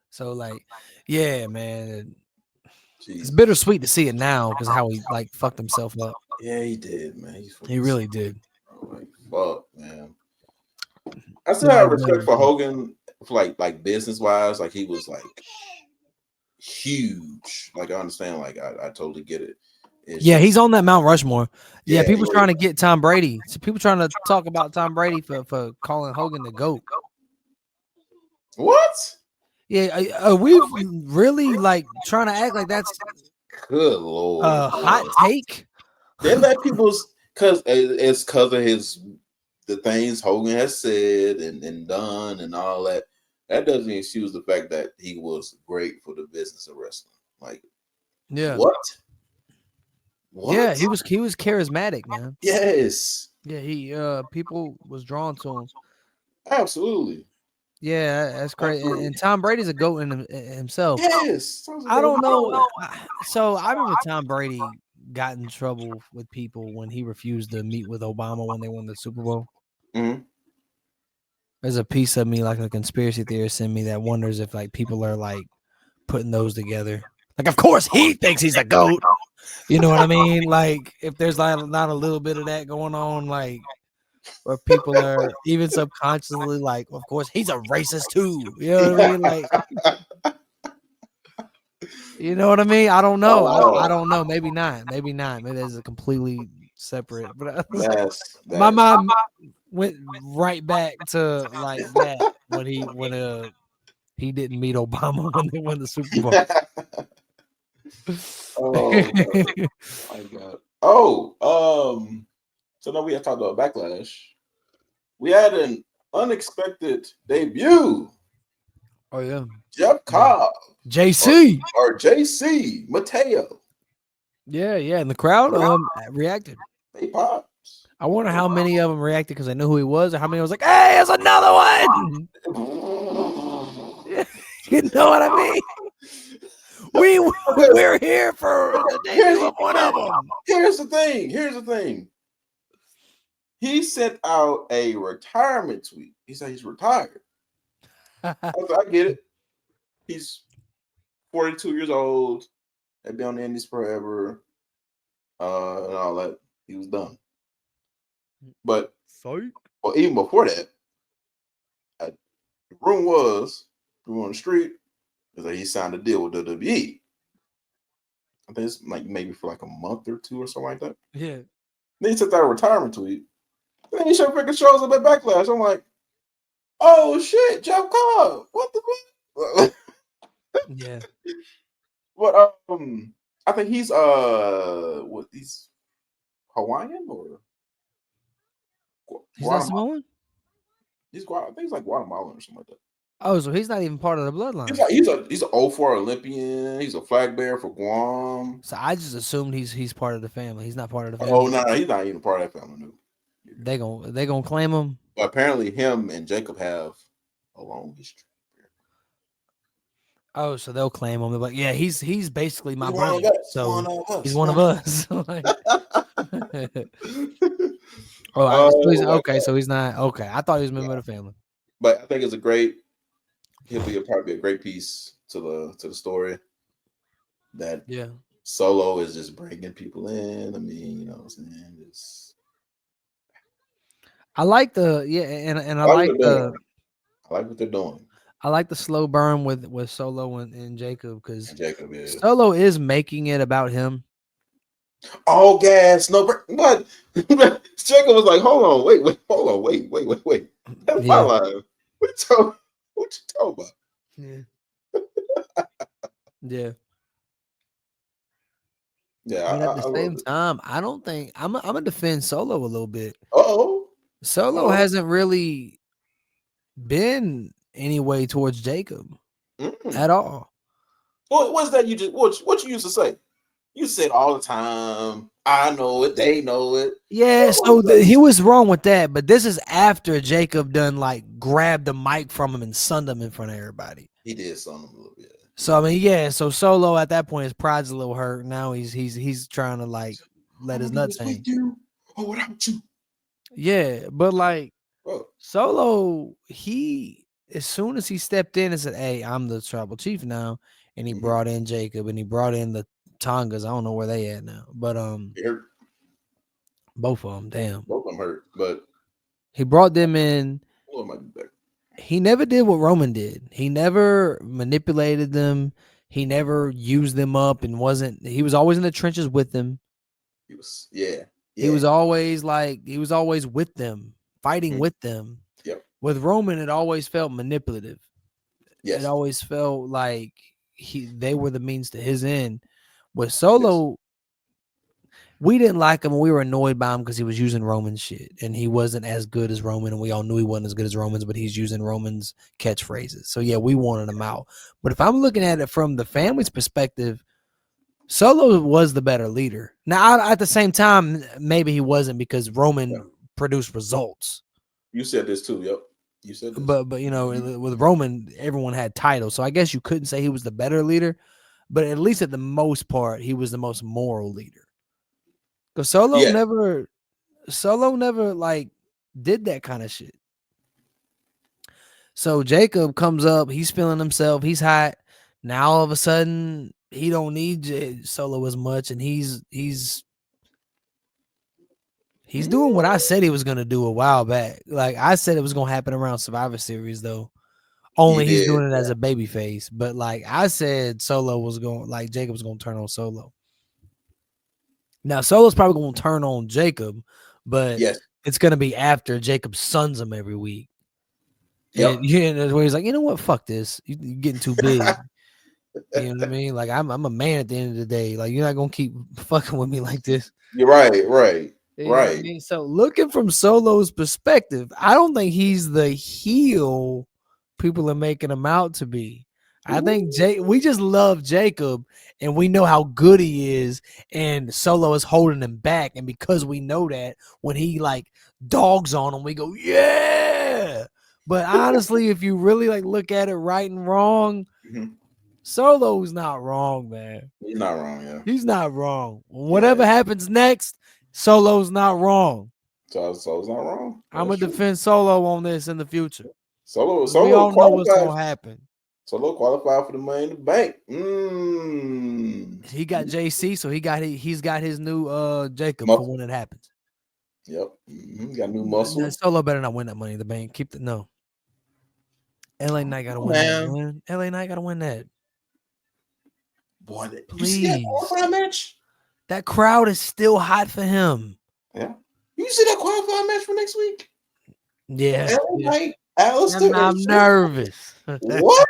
So like, yeah, man, it's bittersweet to see it now because how he like fucked himself up. Yeah, he did, man. He really did. Like, fuck, man. I still have respect for Hogan, for like business wise. Like he was like huge. Like I understand. Like I totally get it. He's on that Mount Rushmore. Yeah, people trying to get Tom Brady. So people trying to talk about Tom Brady for calling Hogan the GOAT. What? Yeah, are we really like trying to act like that's good Lord hot take? They let people's because it's because of the things Hogan has said and done and all that. That doesn't excuse the fact that he was great for the business of wrestling. Like, yeah, what? Yeah, he was charismatic, man. Yes. Yeah, he people was drawn to him. Absolutely. Yeah, that's great. And Tom Brady's a GOAT in himself. Yes. I don't know. So I remember Tom Brady got in trouble with people when he refused to meet with Obama when they won the Super Bowl. Mm-hmm. There's a piece of me, like a conspiracy theorist in me, that wonders if like people are like putting those together. Like, of course he thinks he's a GOAT. You know what I mean? Like, if there's like not a little bit of that going on, like where people are even subconsciously like, of course he's a racist too. You know what I mean? Like, you know what I mean? I don't know. I don't know. Maybe not. Maybe there's a completely separate. But my mind went right back to like that when he didn't meet Obama when they won the Super Bowl. Oh my God. Oh, so now we have talked about Backlash. We had an unexpected debut. Oh yeah, Jeff Cobb JC. or JC Mateo. Yeah, and the crowd reacted. They pops. I wonder how many of them reacted because they knew who he was, or how many was like, "Hey, there's another one." You know what I mean? We're here for the debut of one of them. Here's the thing. He sent out a retirement tweet. He said he's retired. I get it. He's 42 years old. Had been on the Indies forever. And all that. He was done. But even before that, the rumor on the street is that he signed a deal with WWE. I think it's like maybe for like a month or two or something like that. Yeah. Then he took that retirement tweet. Then he showed freaking shows up at Backlash. I'm like, oh shit, Jeff Cobb. What the fuck? Yeah. But I think he's he's Hawaiian or He's not Samoan? I think he's like Guatemalan or something like that. Oh, so he's not even part of the bloodline. He's an 04 Olympian. He's a flag bearer for Guam. So I just assumed he's part of the family. He's not part of the family. Oh no, he's not even part of that family. No. They gonna claim him. But apparently, him and Jacob have a long history. Oh, so they'll claim him. They're like, yeah, he's basically my brother. So he's one of us. Okay. So he's not okay. I thought he was a member of the family. But I think it's he'll be probably a great piece to the story. That Solo is just bringing people in. I mean, you know what I'm saying? I like the and I like what they're doing. I like the slow burn with Solo and Jacob because Solo is making it about him. All gas, no break. But Jacob was like, hold on, wait. That's my line. What you talking about? Yeah. Yeah. Yeah. But at the same time, I don't think I'm gonna defend Solo a little bit. Solo hasn't really been any way towards Jacob at all. What's that? What you used to say? You said all the time. I know it. They know it. Yeah. So he was wrong with that, but this is after Jacob done like grabbed the mic from him and sunned him in front of everybody. He did sun him a little bit. So I mean, yeah. So Solo at that point, his pride's a little hurt. Now he's trying to like let his nuts hang. Oh, without you. Yeah, but like Solo, as soon as he stepped in and said, "Hey, I'm the tribal chief now," and he brought in Jacob and he brought in the Tongas. I don't know where they at now, but both of them, damn, both of them hurt. But he brought them in. He never did what Roman did. He never manipulated them. He never used them up and he was always in the trenches with them. He was always with them, fighting with them. Yep. With Roman, it always felt manipulative. Yes. It always felt like they were the means to his end. With Solo, we didn't like him and we were annoyed by him because he was using Roman's shit and he wasn't as good as Roman, and we all knew he wasn't as good as Roman's, but he's using Roman's catchphrases. So yeah, we wanted him out. But if I'm looking at it from the family's perspective, Solo was the better leader. Now, at the same time, maybe he wasn't because Roman produced results. You said this too. Yep. You said this. But you know, with Roman, everyone had titles. So I guess you couldn't say he was the better leader, but at least at the most part, he was the most moral leader. Because Solo never like did that kind of shit. So Jacob comes up, he's feeling himself, he's hot. Now all of a sudden, he don't need Solo as much, and he's doing what I said he was gonna do a while back. Like I said, it was gonna happen around Survivor Series, though. Only he's doing it as a baby face. But like I said, Jacob was gonna turn on Solo. Now Solo's probably gonna turn on Jacob, but it's gonna be after Jacob suns him every week. Yep. And yeah, that's where he's like, you know what? Fuck this. You're getting too big. You know what I mean? Like I'm a man at the end of the day. Like you're not gonna keep fucking with me like this. You're right. Right. You know what I Right. mean? So looking from Solo's perspective, I don't think he's the heel people are making him out to be. I think we just love Jacob and we know how good he is, and Solo is holding him back. And because we know that, when he like dogs on him, we go, yeah. But honestly, if you really like look at it right and wrong, Mhm. Solo's not wrong, man. He's not wrong. Yeah. He's not wrong. Whatever happens next, Solo's not wrong. Solo's not wrong. I'm That's gonna true. defend Solo on this in the future. Solo We all know what's qualified. gonna happen. Solo qualified for the Money in the Bank. He got JC, so he's got his new Jacob Muscle. for when it happens. Yep. Got new muscle. Solo better not win that Money in the Bank. Keep the no. LA Knight gotta win that, man. LA Knight gotta win that. Boy, Please. you see that qualifying match? That crowd is still hot for him. Yeah. You see that qualifying match for next week? Yeah. LA Knight, Alistair. I'm nervous. What?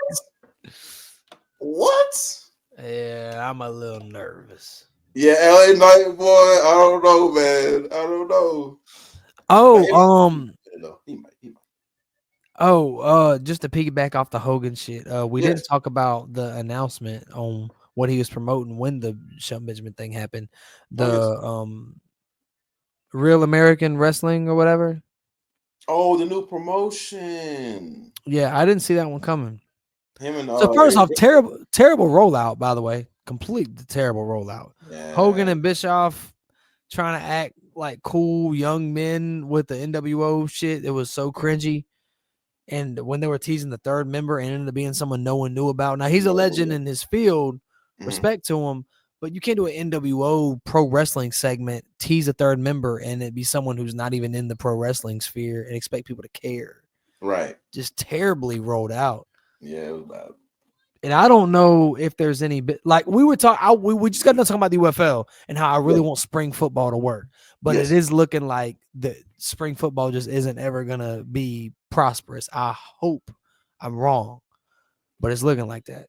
What? Yeah, I'm a little nervous. Yeah, LA Knight, boy. I don't know, man. I don't know. Oh, He might. Just to piggyback off the Hogan shit, we didn't talk about the announcement on what he was promoting when the Shelton Benjamin thing happened. The Real American Wrestling or whatever. Oh, the new promotion. Yeah, I didn't see that one coming. Him and so first off, terrible rollout, by the way. Complete terrible rollout. Yeah. Hogan and Bischoff trying to act like cool young men with the NWO shit. It was so cringy. And when they were teasing the third member and ended up being someone no one knew about. Now, he's a legend in his field. Respect to him. But you can't do an NWO pro wrestling segment, tease a third member, and it be someone who's not even in the pro wrestling sphere and expect people to care. Right. Just terribly rolled out. Yeah, it was bad. And I don't know if there's any like we were talking. We just got done talking about the UFL and how I really want spring football to work, but it is looking like the spring football just isn't ever gonna be prosperous. I hope I'm wrong, but it's looking like that.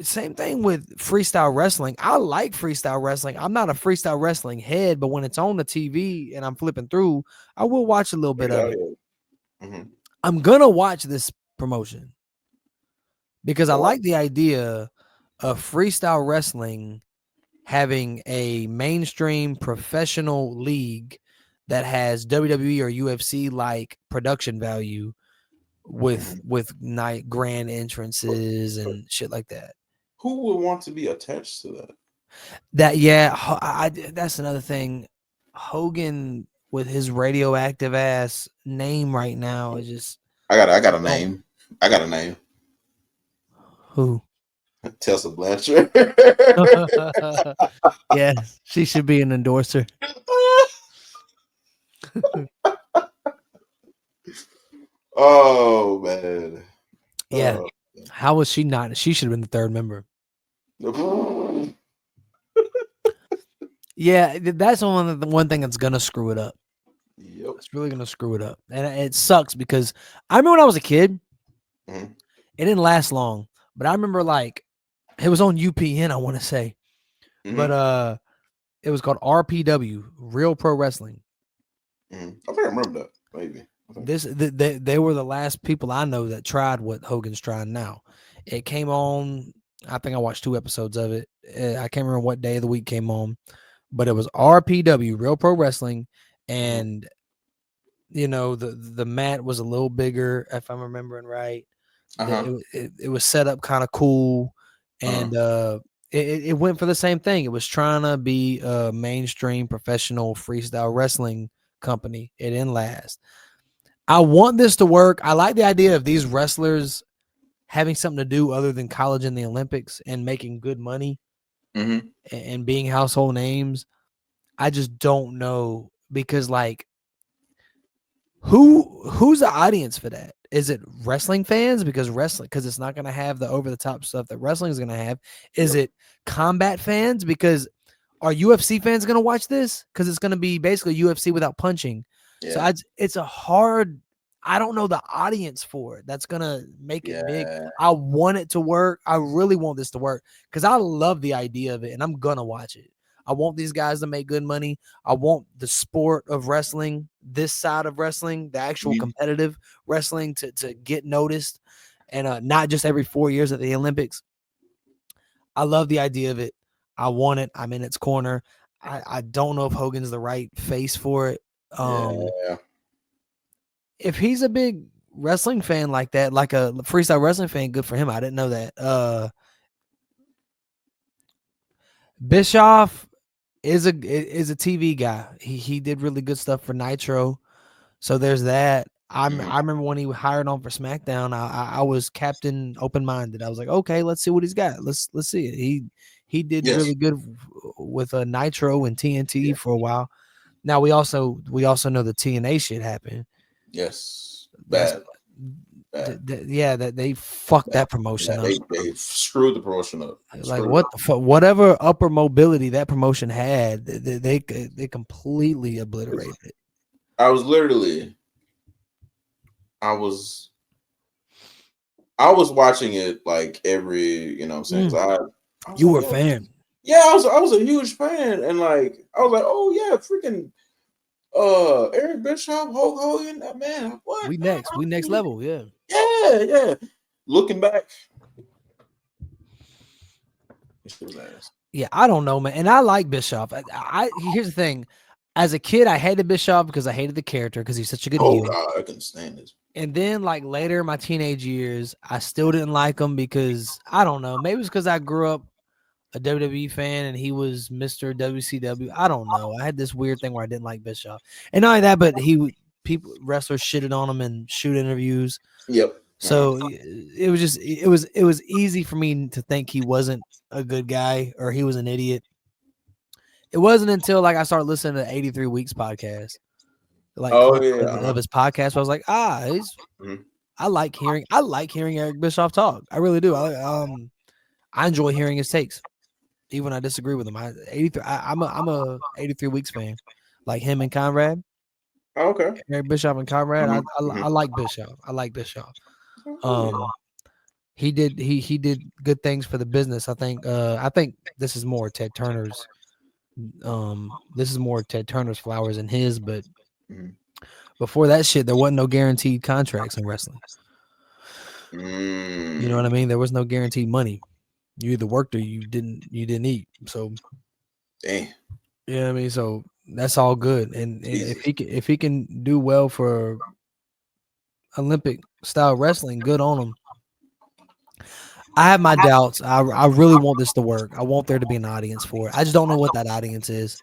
Same thing with freestyle wrestling. I like freestyle wrestling. I'm not a freestyle wrestling head, but when it's on the TV and I'm flipping through, I will watch a little bit of it. I'm gonna watch this promotion. Because I like the idea of freestyle wrestling having a mainstream professional league that has WWE or UFC like production value with night grand entrances and shit like that. Who would want to be attached to that? That's another thing. Hogan with his radioactive ass name right now is just. I got a name. I got a name. Who? Tessa Blanchard. Yes, she should be an endorser. Oh man. Yeah. How was she not? She should have been the third member. Yeah, that's one thing that's gonna screw it up. Yep. It's really gonna screw it up, and it sucks because I remember when I was a kid. It didn't last long. But I remember like it was on UPN, I want to say. But it was called RPW, Real Pro Wrestling. I think I remember that, maybe. They were the last people I know that tried what Hogan's trying now. It came on, I think I watched 2 episodes of it. I can't remember what day of the week came on, but it was RPW, Real Pro Wrestling, and you know, the mat was a little bigger, if I'm remembering right. It was set up kind of cool, and it went for the same thing. It was trying to be a mainstream professional freestyle wrestling company. It didn't last. I want this to work. I like the idea of these wrestlers having something to do other than college and the Olympics and making good money and being household names. I just don't know because like who's the audience for that? Is it wrestling fans? Because it's not going to have the over the top stuff that wrestling is going to have. Is it combat fans? Because are UFC fans going to watch this? Because it's going to be basically UFC without punching. Yeah. So it's a hard. I don't know the audience for it. That's gonna make it big. Yeah. I want it to work. I really want this to work because I love the idea of it, and I'm gonna watch it. I want these guys to make good money. I want the sport of wrestling, this side of wrestling, the actual competitive wrestling, to get noticed, and not just every 4 years at the Olympics. I love the idea of it. I want it. I'm in its corner. I don't know if Hogan's the right face for it. Yeah. If he's a big wrestling fan like that, like a freestyle wrestling fan, good for him. I didn't know that. Bischoff is a TV guy. He did really good stuff for Nitro. So there's that. I remember when he was hired on for SmackDown, I was captain open minded. I was like, okay, let's see what he's got. Let's see it. He did really good with Nitro and TNT for a while. Now we also know the TNA shit happened. Yes, bad. That they fucked that promotion up. They screwed the promotion up. Like what the fuck? Whatever upper mobility that promotion had, they completely obliterated it. I was watching it like every, you know what I'm saying? You were a fan. Yeah, I was a huge fan, and like I was like, oh yeah, freaking Eric Bischoff, Hulk Hogan, man, what? We next level, yeah. Yeah. Looking back, yeah, I don't know, man. And I like Bischoff. Here's the thing. As a kid, I hated Bischoff because I hated the character because he's such a good heel. God, I couldn't stand this. And then, like later in my teenage years, I still didn't like him because I don't know. Maybe it's because I grew up a WWE fan and he was Mr. WCW. I don't know. I had this weird thing where I didn't like Bischoff, and not only that, but wrestlers shitted on him in shoot interviews. Yep. So it was easy for me to think he wasn't a good guy or he was an idiot. It wasn't until like I started listening to 83 Weeks podcast, like of his podcast. I was like, I like hearing Eric Bischoff talk. I really do. I enjoy hearing his takes, even when I disagree with him. I'm a 83 Weeks fan, like him and Conrad. Okay. Eric Bischoff and Conrad. I like Bischoff. I like Bischoff. He did good things for the business. I think this is more Ted Turner's. This is more Ted Turner's flowers than his, but before that shit, there wasn't no guaranteed contracts in wrestling. You know what I mean? There was no guaranteed money. You either worked or you didn't eat. So, dang. You know what I mean? So that's all good. And if he can do well for Olympic style wrestling, good on him. I have my doubts. I really want this to work. I want there to be an audience for it. I just don't know what that audience is.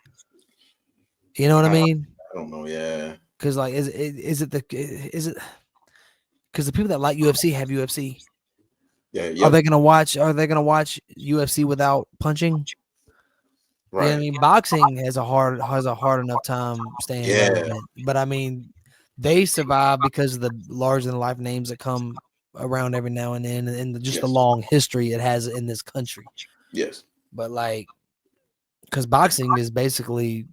You know what I mean? I don't know. Yeah. Because like, is it because the people that like UFC have UFC? Yeah. Are they gonna watch UFC without punching? Right. You know what I mean, boxing has a hard enough time staying relevant. But I mean, they survive because of the larger than life names that come around every now and then, and just the long history it has in this country. Yes. But like, because boxing is basically,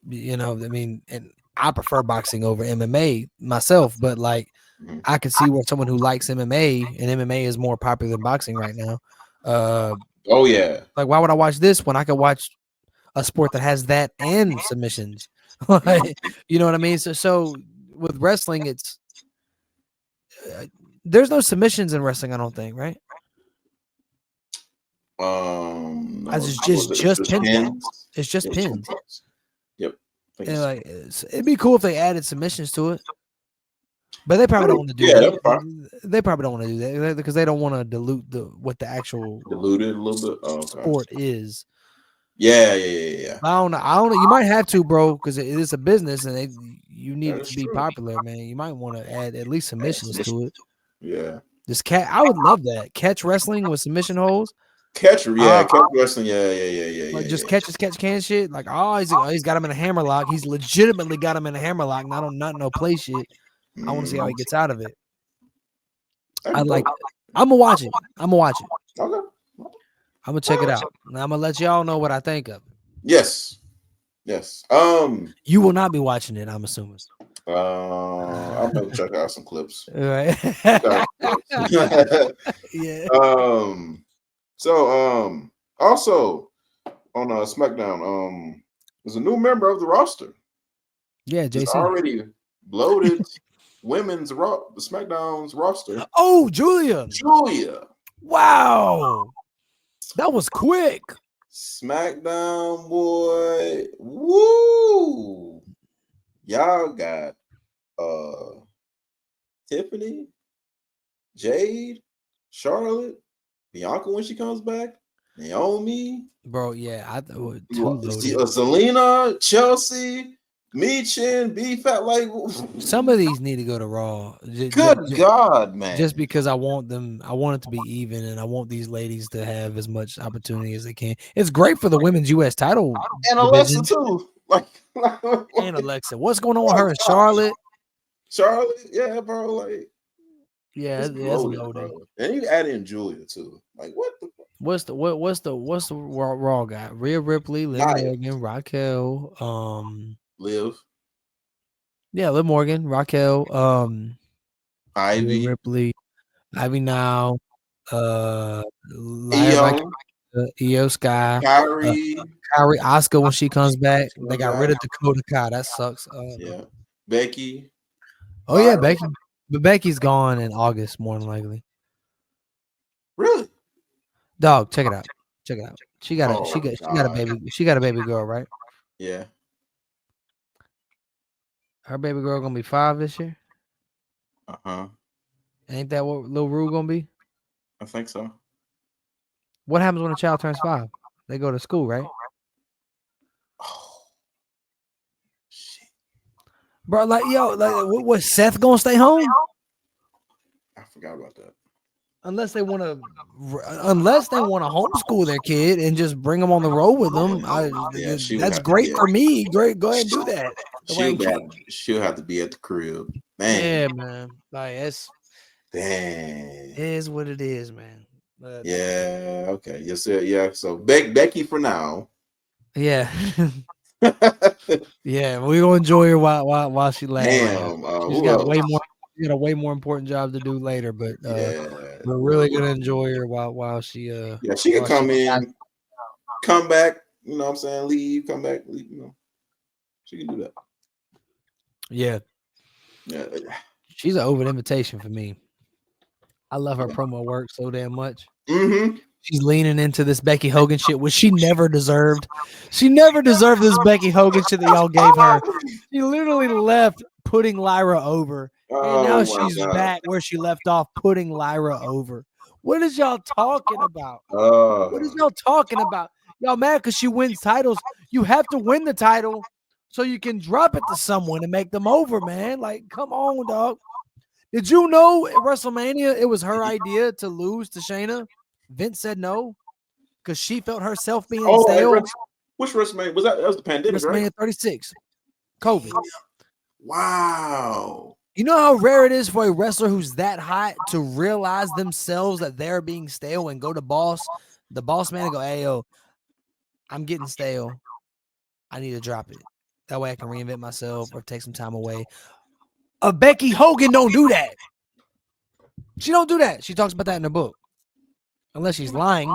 you know, I mean, and I prefer boxing over MMA myself, but like, I could see where someone who likes MMA and MMA is more popular than boxing right now. Oh yeah. Like, why would I watch this when I could watch a sport that has that and submissions? Like, you know what I mean? So with wrestling, it's there's no submissions in wrestling, I don't think, right? No, it's just pins. It's just pins. Yep. And like, it'd be cool if they added submissions to it, but they probably don't want to do that. They probably don't want to do that because they don't want to dilute what the actual dilute it a little bit. Sport is. Yeah. I don't know. You might have to, bro, because it is a business and you need it to be popular, man. You might want to add at least submissions to it. Yeah. I would love that. Catch wrestling with submission holds. Catch wrestling. Yeah. Like just catch can shit. Like, he's got him in a hammerlock. He's legitimately got him in a hammerlock. Not no play shit. I want to see how he gets out of it. I'm gonna watch it. Okay. I'm gonna check it out. And I'm gonna let y'all know what I think of it. Yes. You will not be watching it, I'm assuming. I'm gonna check out some clips. Right. Check out some clips. Yeah. So also on SmackDown, there's a new member of the roster. Yeah, This JC. already bloated women's the SmackDown's roster. Oh, Julia. Wow. That was quick. SmackDown boy. Woo! Y'all got Tiffany, Jade, Charlotte, Bianca when she comes back, Naomi, Bro, yeah, I thought Zelina, Chelsea, Michin, B-Fat, like some of these need to go to Raw. Good God, man. Just because I want it to be even, and I want these ladies to have as much opportunity as they can. It's great for the women's US title. And Alexa too. And Alexa. What's going on with her? Charlotte, yeah, bro. Like, yeah, it's loaded. And you add in Julia too. Like, what the fuck? What's the Raw guy? Rhea Ripley, Liv Morgan, Raquel, Liv. Yeah, Liv Morgan, Raquel, Ivy, Rhea Ripley, Ivy Now, Io Sky, Kyrie, Asuka when she comes back. They got rid of Dakota Kai. That sucks. Yeah, Becky. Oh yeah, Becky. But Becky's gone in August, more than likely. Really? Dog, check it out. Check it out. She got a baby. She got a baby girl, right? Yeah. Her baby girl gonna be 5 this year. Ain't that what Lil Rue gonna be? I think so. What happens when a child turns 5? They go to school, right? Oh shit, bro! Like what? Seth gonna stay home? I forgot about that. Unless they want to homeschool their kid and just bring them on the road with them, that's great for me. Great, go ahead and do that. She'll have to be at the crib, man. Yeah, man. Like it's it is what it is, man. Yeah. Okay. Yes, sir. Yeah. So Becky for now. Yeah. Yeah, we gonna enjoy her while she lasts. Damn. She's got way more. She got a way more important job to do later, but we're really gonna enjoy her while she she can come in, come back, you know what I'm saying, leave, come back, leave, you know. She can do that. Yeah. She's an open invitation for me. I love her promo work so damn much. Mm-hmm. She's leaning into this Becky Hogan shit, which she never deserved. She never deserved this Becky Hogan shit that y'all gave her. She literally left putting Lyra over. And now she's back where she left off, putting Lyra over. What is y'all talking about? What is y'all talking about? Y'all mad because she wins titles. You have to win the title so you can drop it to someone and make them over, man. Like, come on, dog. Did you know at WrestleMania it was her idea to lose to Shayna? Vince said no because she felt herself being stale. Which WrestleMania was that? That was the pandemic, WrestleMania right? 36. COVID. Wow. You know how rare it is for a wrestler who's that hot to realize themselves that they're being stale and go to the boss man, and go, hey, yo, I'm getting stale. I need to drop it. That way I can reinvent myself or take some time away. Becky Hogan don't do that. She don't do that. She talks about that in her book. Unless she's lying.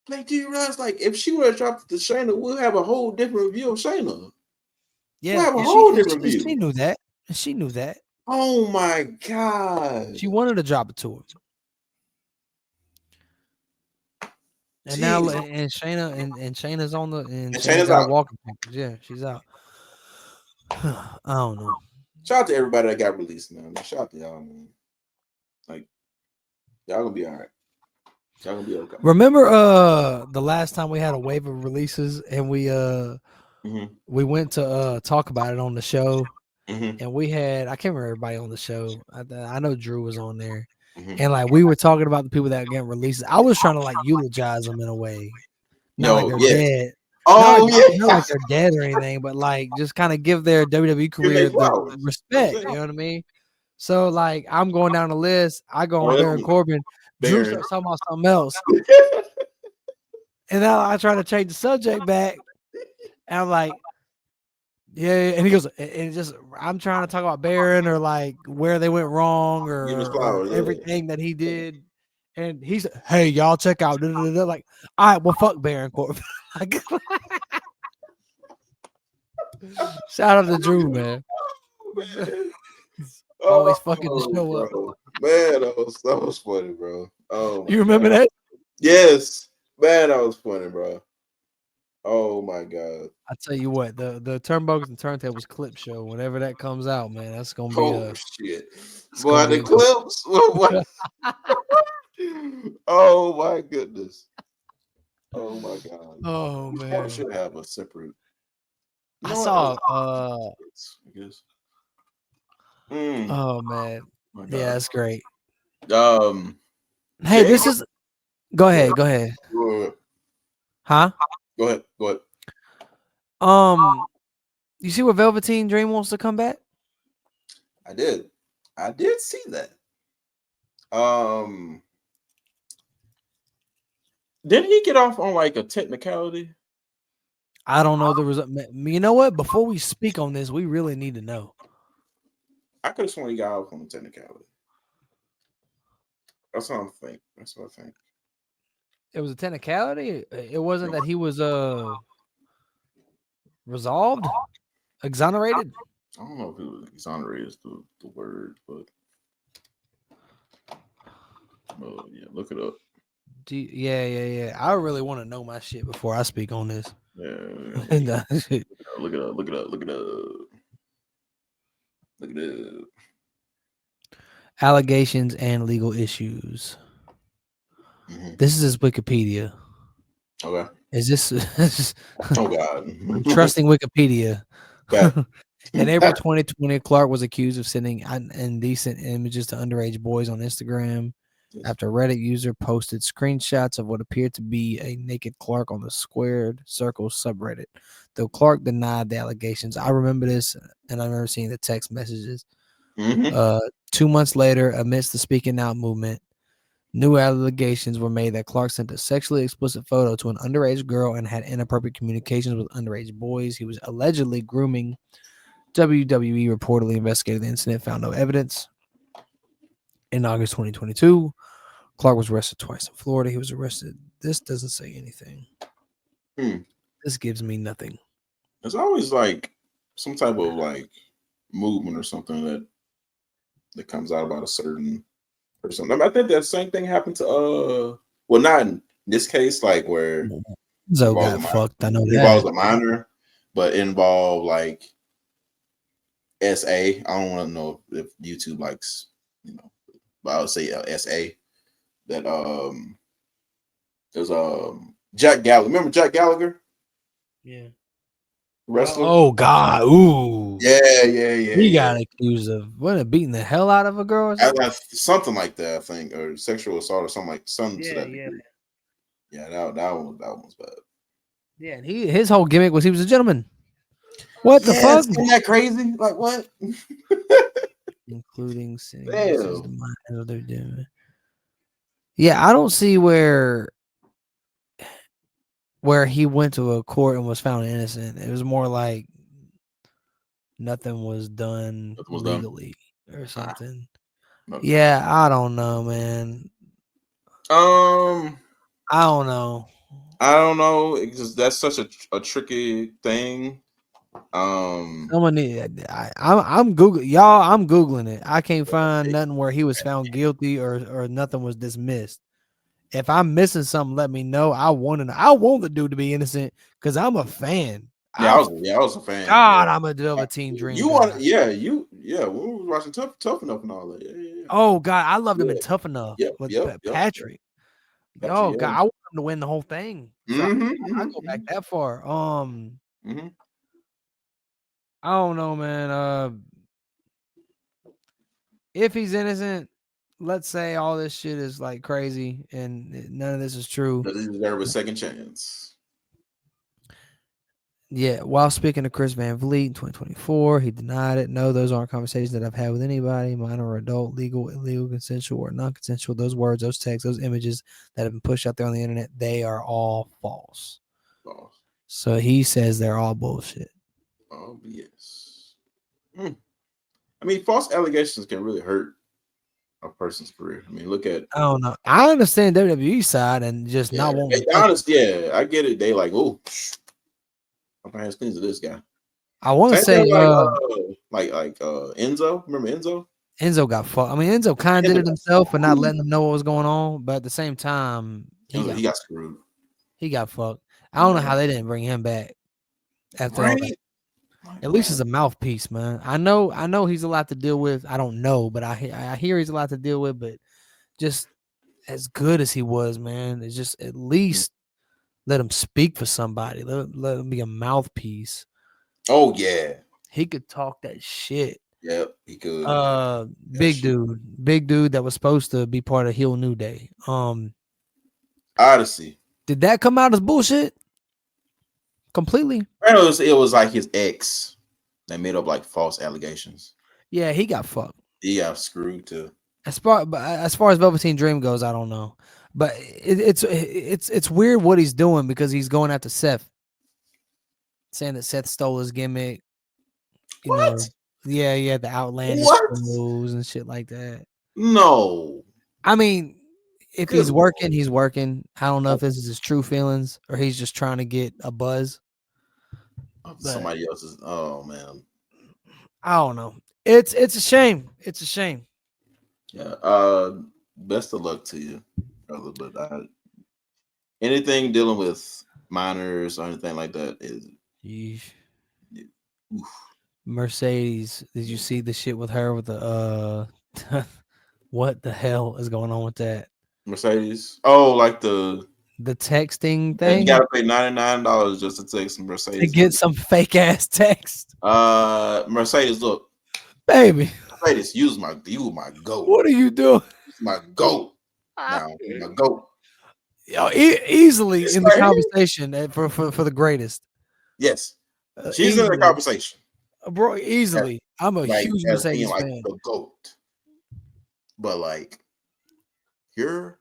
Like, do you realize, like, if she would have dropped it to Shayna, we'll have a whole different view of Shayna. Yeah, we'll have a whole different view. She knew that. She knew that. Oh my God. She wanted to drop it to her. And now Shayna's on the and Shayna's out walking. Yeah, she's out. I don't know. Shout out to everybody that got released, man. Shout out to y'all, man. Like, y'all gonna be all right. Y'all gonna be okay. Remember the last time we had a wave of releases and we went to talk about it on the show. And we had, I can't remember everybody on the show. I know Drew was on there. And like we were talking about the people that get releases. I was trying to like eulogize them in a way. Not like they're dead. Not like they're dead or anything, but like just kind of give their WWE career the respect. You know what I mean? So like I'm going down the list. I go on Baron Corbin. Drew starts talking about something else. And now I try to change the subject back. And I'm like, Yeah, and he goes, and just I'm trying to talk about Baron or like where they went wrong Give him his or flowers. Yeah. everything that he did. And he's, hey, y'all check out. Like, all right, well, fuck Baron Corbin. Like, shout out to Drew, man. Man. Always fucking to show bro. up. Man, that was funny, bro. Oh, You remember that? yes, man, that was funny, bro. Oh my god. I tell you what, the Turnbuckles and Turntables clip show, whenever that comes out, man, that's gonna be Oh a. shit, It's boy, gonna the be clips. What? Oh my goodness. Oh my god. Oh We probably man, should have a separate. You I know saw. what? I guess. Oh man, My god. yeah, that's great. Hey, Jay, this is. Go ahead. go Go ahead. ahead. Huh? Go ahead. Go ahead. You see where Velveteen Dream wants to come back? I did see that. Didn't he get off on like a technicality? I don't know the result. You know what? Before we speak on this, we really need to know. I could have sworn he got off on a technicality. That's what I think. It was a technicality. It wasn't that he was resolved, exonerated. I don't know if it was exonerated is the word, but yeah, look it up. Yeah. I really want to know my shit before I speak on this. Yeah. Look it up. Allegations and legal issues. Mm-hmm. This is his Wikipedia. Okay. Is this? Oh God. Trusting Wikipedia. Okay. In April 2020, Clark was accused of sending indecent images to underage boys on Instagram after a Reddit user posted screenshots of what appeared to be a naked Clark on the Squared Circle subreddit. Though Clark denied the allegations. I remember this, and I remember seeing the text messages. 2 months later, amidst the Speaking Out movement, new allegations were made that Clark sent a sexually explicit photo to an underage girl and had inappropriate communications with underage boys. He was allegedly grooming. WWE reportedly investigated the incident, found no evidence. In August 2022, Clark was arrested twice in Florida. He was arrested. This doesn't say anything. This gives me nothing. There's always like some type of like movement or something that comes out about a certain person. I think that same thing happened to well, not in this case, like where Zoe got fucked. I know that. Involves a minor, but involved like SA. I don't want to know if YouTube likes, but I would say SA. That there's Jack Gallagher. Remember Jack Gallagher? Yeah. Wrestler. Oh God! Ooh. Yeah. He got accused of beating the hell out of a girl. Or something like that, I think, or sexual assault or something to that degree. Yeah, that one was bad. Yeah, and his whole gimmick was he was a gentleman. What the fuck? Isn't that crazy? Like what? Including sending messages to minors they're doing. Yeah, I don't see where he went to a court and was found innocent. It was more like nothing was done legally or something. Yeah, I don't know, man. I don't know. It's just, that's such a tricky thing. Someone I'm Googling, y'all. I'm Googling it. I can't find nothing where he was found guilty or nothing was dismissed. If I'm missing something, let me know. I want to know. I want the dude to be innocent because I'm a fan. I was a fan. God, I'm a Velveteen Dream. You want? We were watching Tough Enough and all that. Yeah. Oh God, I loved him in Tough Enough with Patrick. Yep. Oh God, I want him to win the whole thing. So I go back that far. I don't know, man. If he's innocent, let's say all this shit is like crazy and none of this is true. Does he deserve a second chance? Yeah, while speaking to Chris Van Vliet in 2024, he denied it. No, those aren't conversations that I've had with anybody, minor or adult, legal, illegal, consensual, or non-consensual. Those words, those texts, those images that have been pushed out there on the internet, they are all false. So he says they're all bullshit. Yes. I mean, false allegations can really hurt a person's career. I mean, look at. I don't know. I understand WWE side and just not wanting to touch honest. Yeah, I get it. They like, oh, I'm hands clean to this guy. I want to Same say, thing like Enzo. Remember Enzo? Enzo got fucked. I mean, Enzo kind of did it himself for not letting them know what was going on, but at the same time, He got screwed. He got fucked. I don't know how they didn't bring him back after all that. At least as a mouthpiece, man. I know he's a lot to deal with. I don't know, but I hear he's a lot to deal with. But just as good as he was, man, it's just at least let him speak for somebody. Let him be a mouthpiece. Oh yeah, he could talk that shit. Yep, he could. Big dude that was supposed to be part of Heel New Day. Odyssey. Did that come out as bullshit? Completely. It was like his ex that made up like false allegations. Yeah, he got fucked. He got screwed too. As far as Velveteen Dream goes, I don't know, but it's weird what he's doing because he's going after Seth, saying that Seth stole his gimmick. You know, yeah, the outlandish clothes and shit like that. No, I mean, if he's working, he's working. I don't know if this is his true feelings or he's just trying to get a buzz. Somebody else's. Oh man, I don't know. It's a shame. It's a shame. Yeah. Best of luck to you, brother. But anything dealing with minors or anything like that is. Mercedes, did you see the shit with her with the what the hell is going on with that? Mercedes. Oh, like the texting thing. You gotta pay $99 just to text Mercedes. To get some fake ass text. Mercedes, look, baby. Mercedes, you my goat. What are you doing? My goat. Now, my goat. Easily in the conversation for the greatest. Yes, she's in the conversation, bro. Easily, I'm a huge Mercedes fan. The goat, but like, you're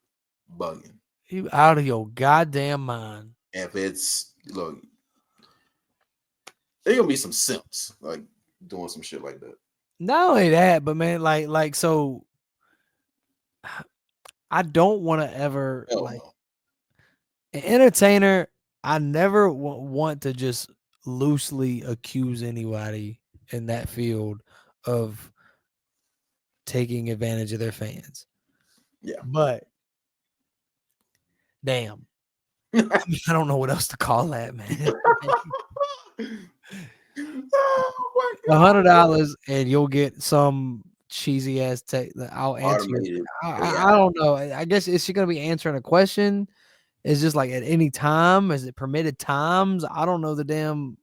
bugging. You out of your goddamn mind. If it's look, there's gonna be some simps like doing some shit like that. Not only that, but man, like so. I don't want to ever an entertainer. I never want to just loosely accuse anybody in that field of taking advantage of their fans. Yeah, but damn, I don't know what else to call that, man. $100 and you'll get some cheesy ass text. I'll answer. I don't know. I guess is she gonna be answering a question? Is just like at any time? Is it permitted times? I don't know the damn.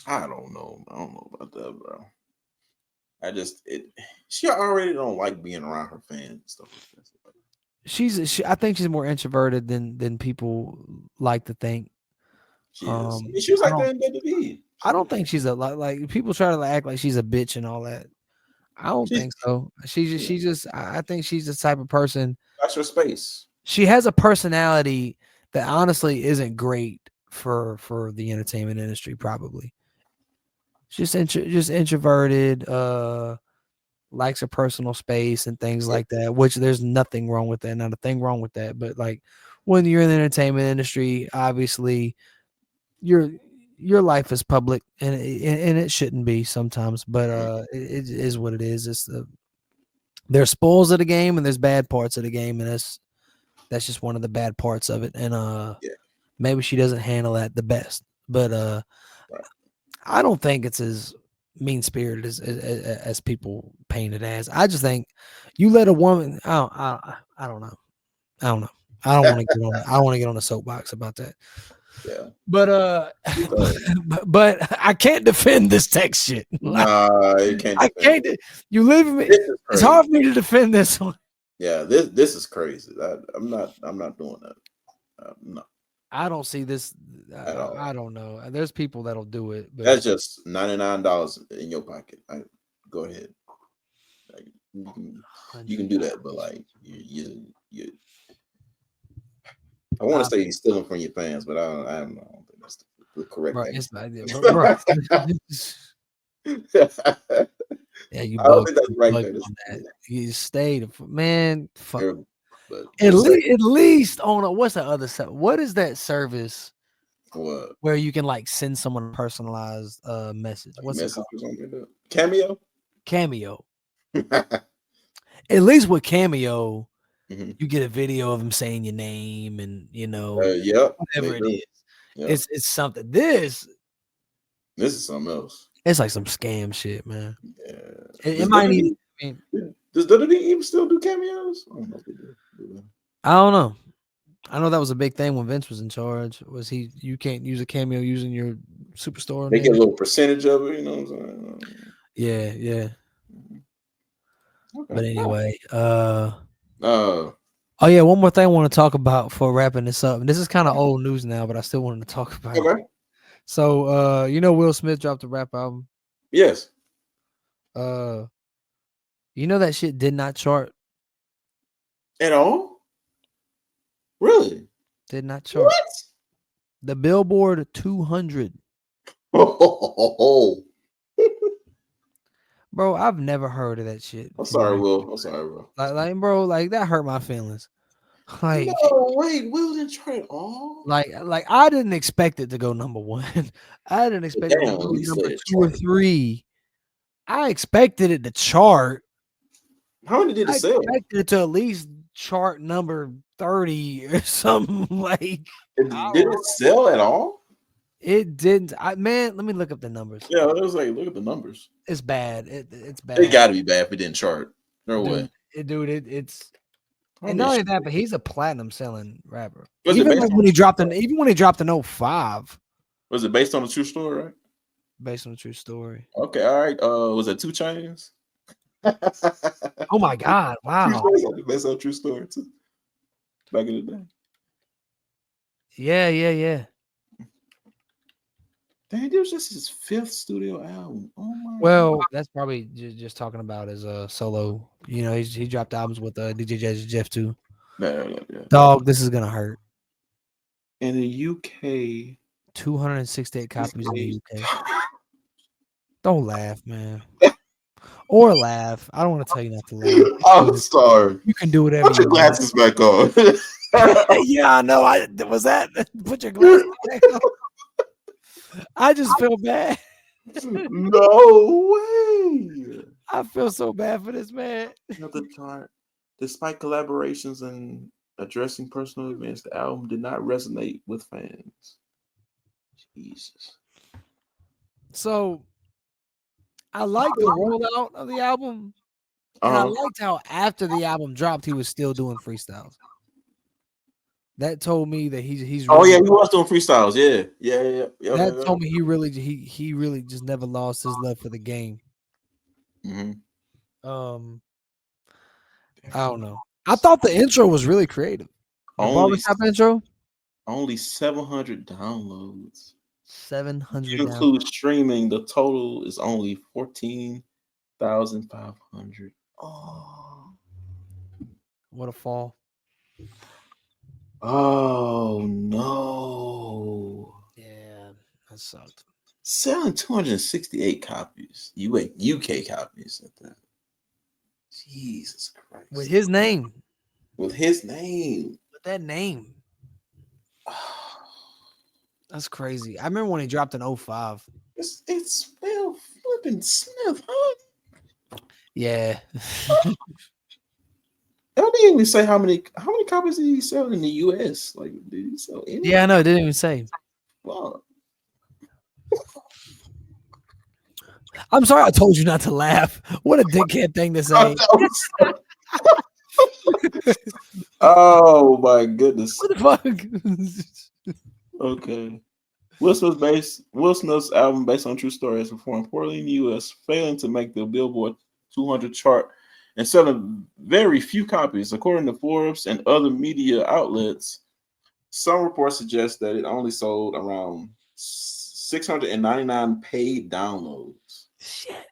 I don't know about that, bro. She already don't like being around her fans and stuff like that. I think she's more introverted than people like to think. She is. She was like that in WWE. I don't think she's like people try to act like she's a bitch and all that. I don't think so. I think she's the type of person. That's her space. She has a personality that honestly isn't great for the entertainment industry. Probably, just introverted. Likes her personal space and things like that. Which there's nothing wrong with that. Not a thing wrong with that. But like when you're in the entertainment industry, obviously, your life is public and it shouldn't be sometimes. But it is what it is. There's spoils of the game and there's bad parts of the game, and that's just one of the bad parts of it. And maybe she doesn't handle that the best. But I don't think it's as mean-spirited as people paint it as. I just think you let a woman. I don't know. I don't want to get on a soapbox about that. Yeah. But but I can't defend this text shit. Nah, you can't. I can't. You live in me. It's hard for me to defend this one. Yeah, this is crazy. I'm not doing that. No. I don't see this at all. I don't know. There's people that'll do it. But that's just $99 in your pocket. Go ahead. Like, you can do that, but like you I want to say he's stealing from your fans, but I don't know. I don't think that's the correct bro. answer. It's like, bro. Yeah, you I don't bugged. think that's You right bugged there. on that. You stayed, man. Fuck. But At least on what's the other side? What is that service what? where you can like send someone a personalized message? What's it Message called? or something like that? Cameo? Cameo. At least with Cameo, Mhm. you get a video of him saying your name and Yep. whatever it do. is. Yep. It's something. This This is something else. it's like some scam shit, man. Yeah. It might even. I mean, Does WWE even still do cameos? I don't know if they do. I don't know. I know that was a big thing when Vince was in charge. Was you can't use a cameo using your superstore They get a name? little percentage of it, you know what I'm saying? Yeah, yeah. Okay. But anyway, Uh, oh yeah, one more thing I want to talk about for wrapping this up. And this is kind of old news now, but I still wanted to talk about it. okay. So Will Smith dropped a rap album. Yes. That shit did not chart. At all? Really? Did not chart. What? The Billboard 200. Oh. Bro, I've never heard of that shit. I'm sorry, Will. I'm sorry, bro. Bro, that hurt my feelings. Like, No, wait, Will didn't try at all. like I didn't expect it to go number one. I didn't expect it to go Damn, he number said 2 or 3. I expected it to chart. How many did it I sell? expected it to at least chart number 30 or something like. Did it sell at all? It didn't. Man, let me look up the numbers. Yeah, it was like, look at the numbers. It's bad. It's bad. It got to be bad if it didn't chart. No way. It's and not only that, but he's a platinum selling rapper. Was Even it like when he dropped an 05. Was it based on a true story, right? Based on a true story. Okay, all right. Was it 2 Chainz? Oh my God! Wow. Based on a true story too. Back in the day. Yeah. Dang, it was just his 5th studio album. Oh my. Well, that's probably just talking about his solo. He dropped albums with DJ Jeff too. Yeah. Dog, this is gonna hurt. In the UK, 268 copies in the UK. Don't laugh, man. Or laugh. I don't want to tell you not to laugh. I'm sorry. You can do whatever. Put your glasses back on. Yeah, I know. Was that. Put your glasses back on. I just feel bad. No way. I feel so bad for this man. Another chart. Despite collaborations and addressing personal events, the album did not resonate with fans. Jesus. So I like the rollout of the album. And I liked how after the album dropped, he was still doing freestyles. That told me that he's really, oh yeah, he was doing freestyles. Yeah. That told me he really just never lost his love for the game. Mm-hmm. I don't know. I thought the intro was really creative. The barbershop intro. Only 700 downloads. 700. If you include streaming, the total is only 14,500. Oh, what a fall! Oh no! Yeah, that sucked. Selling 268 copies. UK copies at that. Jesus Christ! With his name. With his name. With that name. That's crazy. I remember when he dropped an 05. It's Will flipping Smith, huh? Yeah. I didn't even say how many copies did he sell in the US? Like, did he sell any? Yeah, I know. It didn't even say. Wow. I'm sorry I told you not to laugh. What a dickhead thing to say. Oh my goodness. What the fuck? Okay. Will Smith's album based on true story has performed poorly in the US, failing to make the Billboard 200 chart and selling very few copies. According to Forbes and other media outlets, some reports suggest that it only sold around 699 paid downloads. Shit.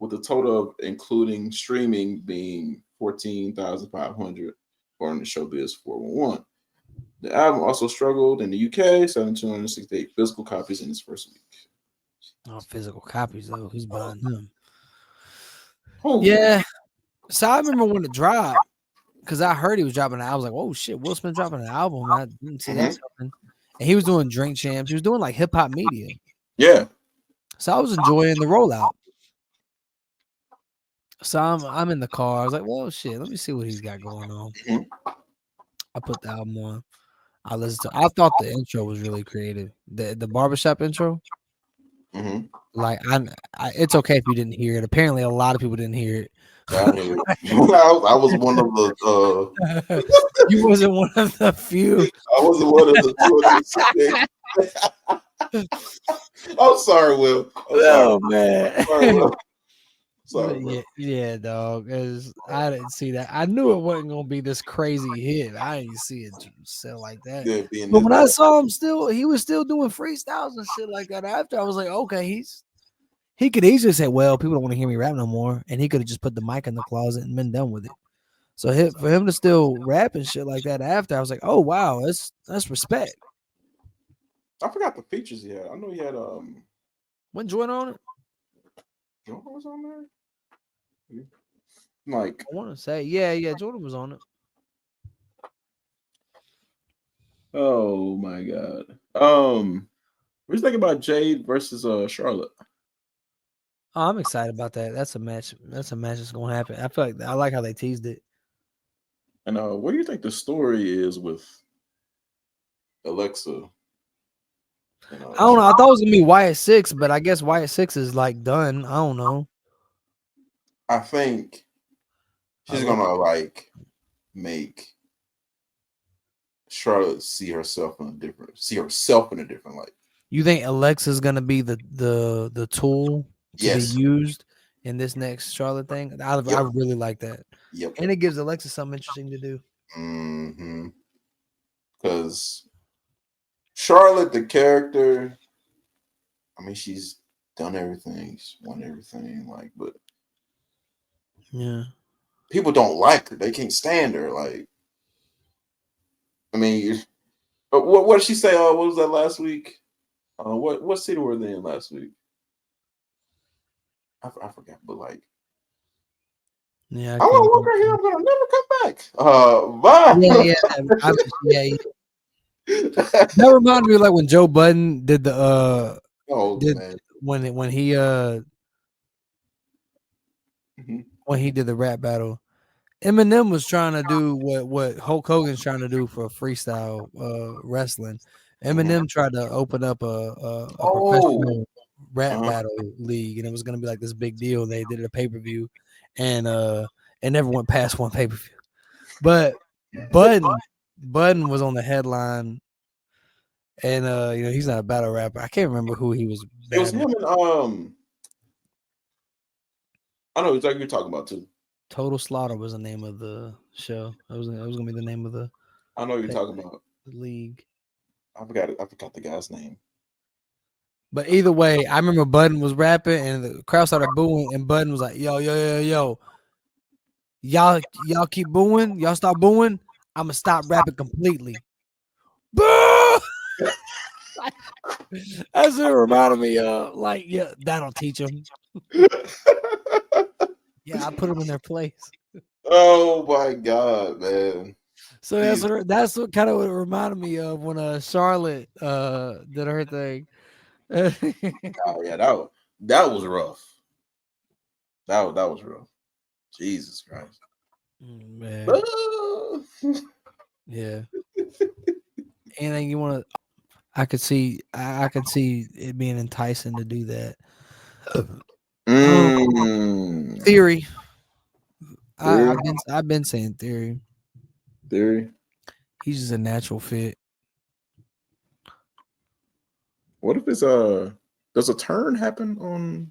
With a total of including streaming being 14,500 according to Showbiz 411. The album also struggled in the UK, selling 268 physical copies in its first week. Oh, physical copies though. Who's buying them? Oh. Yeah. So I remember when it dropped because I heard he was dropping an album. I was like, "Oh shit, Will Smith dropping an album." I didn't see that coming. And he was doing Drink Champs. He was doing like hip hop media. Yeah. So I was enjoying the rollout. So I'm in the car. I was like, "Well, shit, let me see what he's got going on." I put the album on. I listened to. I thought the intro was really creative. The barbershop intro. Like it's okay if you didn't hear it. Apparently, a lot of people didn't hear it. I was one of the. You wasn't one of the few. I wasn't one of the 200. I'm sorry, Will. Oh man. Sorry, Will. Sorry, yeah, dog. Because I didn't see that. I knew it wasn't gonna be this crazy hit. I didn't see it sell like that. Yeah, but when I saw him, he was still doing freestyles and shit like that. After I was like, okay, he could easily say, well, people don't want to hear me rap no more, and he could have just put the mic in the closet and been done with it. So for him to still rap and shit like that after, I was like, oh wow, that's respect. I forgot the features he had. I know he had When Jordan on it? Jordan was on there. Like I want to say, yeah, Jordan was on it. Oh my god. What do you think about Jade versus Charlotte? Oh, I'm excited about that. That's a match. That's gonna happen. I feel like I like how they teased it. And what do you think the story is with Alexa? I don't know. I thought it was gonna be Wyatt 6, but I guess Wyatt 6 is like done. I don't know. I think she's gonna like make Charlotte see herself in a different light. You think Alexa's gonna be the tool to be used in this next Charlotte thing? I really like that. Yep. And it gives Alexa something interesting to do. Because Charlotte, the character, I mean, she's done everything, she's won everything, like, but yeah, people don't like her. They can't stand her. Like, I mean, what did she say? What was that last week? What city were they in last week? I forgot, but like, yeah, I'm gonna work right here. I'm gonna never come back. Bye. Yeah. That reminded me of like when Joe Budden did the when he did the rap battle. Eminem was trying to do what Hulk Hogan's trying to do for freestyle wrestling. Eminem tried to open up a professional rap battle league, and it was going to be like this big deal. They did a pay-per-view, and it never went past one pay-per-view. But Budden was on the headline, and he's not a battle rapper. I can't remember who he was. It was him and I know exactly what you're talking about too. Total Slaughter was the name of the show. It was gonna be the name of the. I know what you're talking about. The league. I forgot the guy's name. But either way, I remember Budden was rapping and the crowd started booing, and Budden was like, "Yo, y'all keep booing, y'all stop booing. I'm gonna stop rapping completely." Boo! That's what it reminded me of. Like, yeah, that'll teach them. Yeah, I put them in their place. Oh my god, man! So that's what kind of what it reminded me of when Charlotte did her thing. Oh yeah, that was rough. That was rough. Jesus Christ, man. Yeah. Anything you want to? I could see it being enticing to do that. Theory. I've been saying Theory. Theory. He's just a natural fit. What if it's does a turn happen on